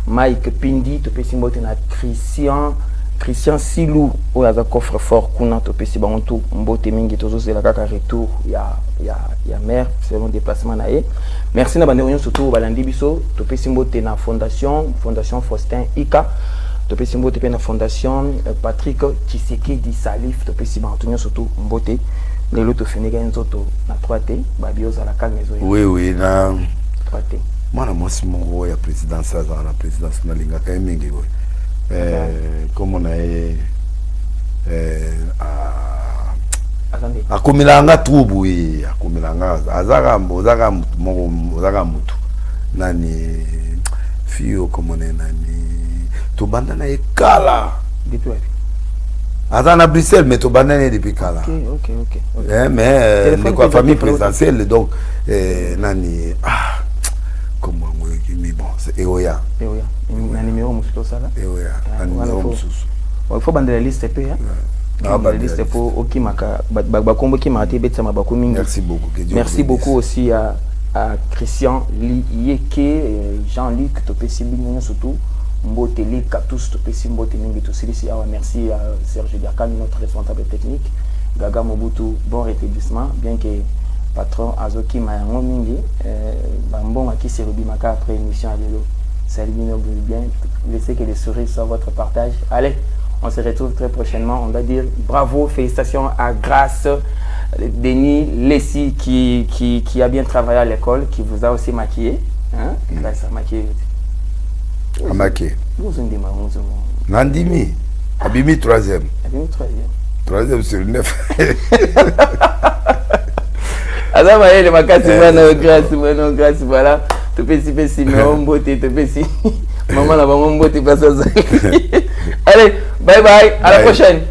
Mike Pindi topesi Mbote na Christian Christian Silou ou à coffre fort kuna to pesi bango tout mbote mingi tozo c'est la kaka retour ya mère c'est un déplacement naé. Merci na bande réunion surtout balandi biso to pesi mbote na fondation Faustin Ika to pesi mbote pe na fondation Patrick Tshisekedi Salif to pesi bango surtout mbote les loto finiga nzoto na 3T babioza la calme maison. Oui na 3T. Moi na si mon ya présidence ça la présidence na linga ka mingi boy. Comme on a a komilanga tubu a komilanga azaka mutu nani fio comme on est nani to bandana e kala depuis azana Bruxelles mais to bandana depuis kala. OK. Mais de quoi famille présidentielle donc nani comment mais bon c'est Eoya un numéro musulo sala Eoya un numéro mususu il faut bander la liste pe la liste pour okimaka bakombo ki mate betsama bakomingi. Merci beaucoup. Merci beaucoup aussi à Christian Yeke Jean-Luc Topesi Bignon surtout Mboteli Katus Topesi Mboteli tout ceci. Merci à Serge Diakane notre responsable technique. Gaga Mobutu bon rétablissement bien que patron Azoki Mayango mingi bambon qui se rubimaka après émission à l'élo. Salut bien, laissez que les sourires soient votre partage. Allez, on se retrouve très prochainement. On va dire bravo, félicitations à Grâce Denis Lessi qui a bien travaillé à l'école, qui vous a aussi maquillé. Hein? Grâce à maquiller. À maquiller. Vous avez démarré. Nandimi, Abimi 3e. Abimi 3e. 3e sur 9. Alors, voyez, le macasse, grâce, voilà. Tu peux si, mais on botte, tu peux si. Maman, là-bas, on botte, pas ça. Allez, bye bye, à la prochaine.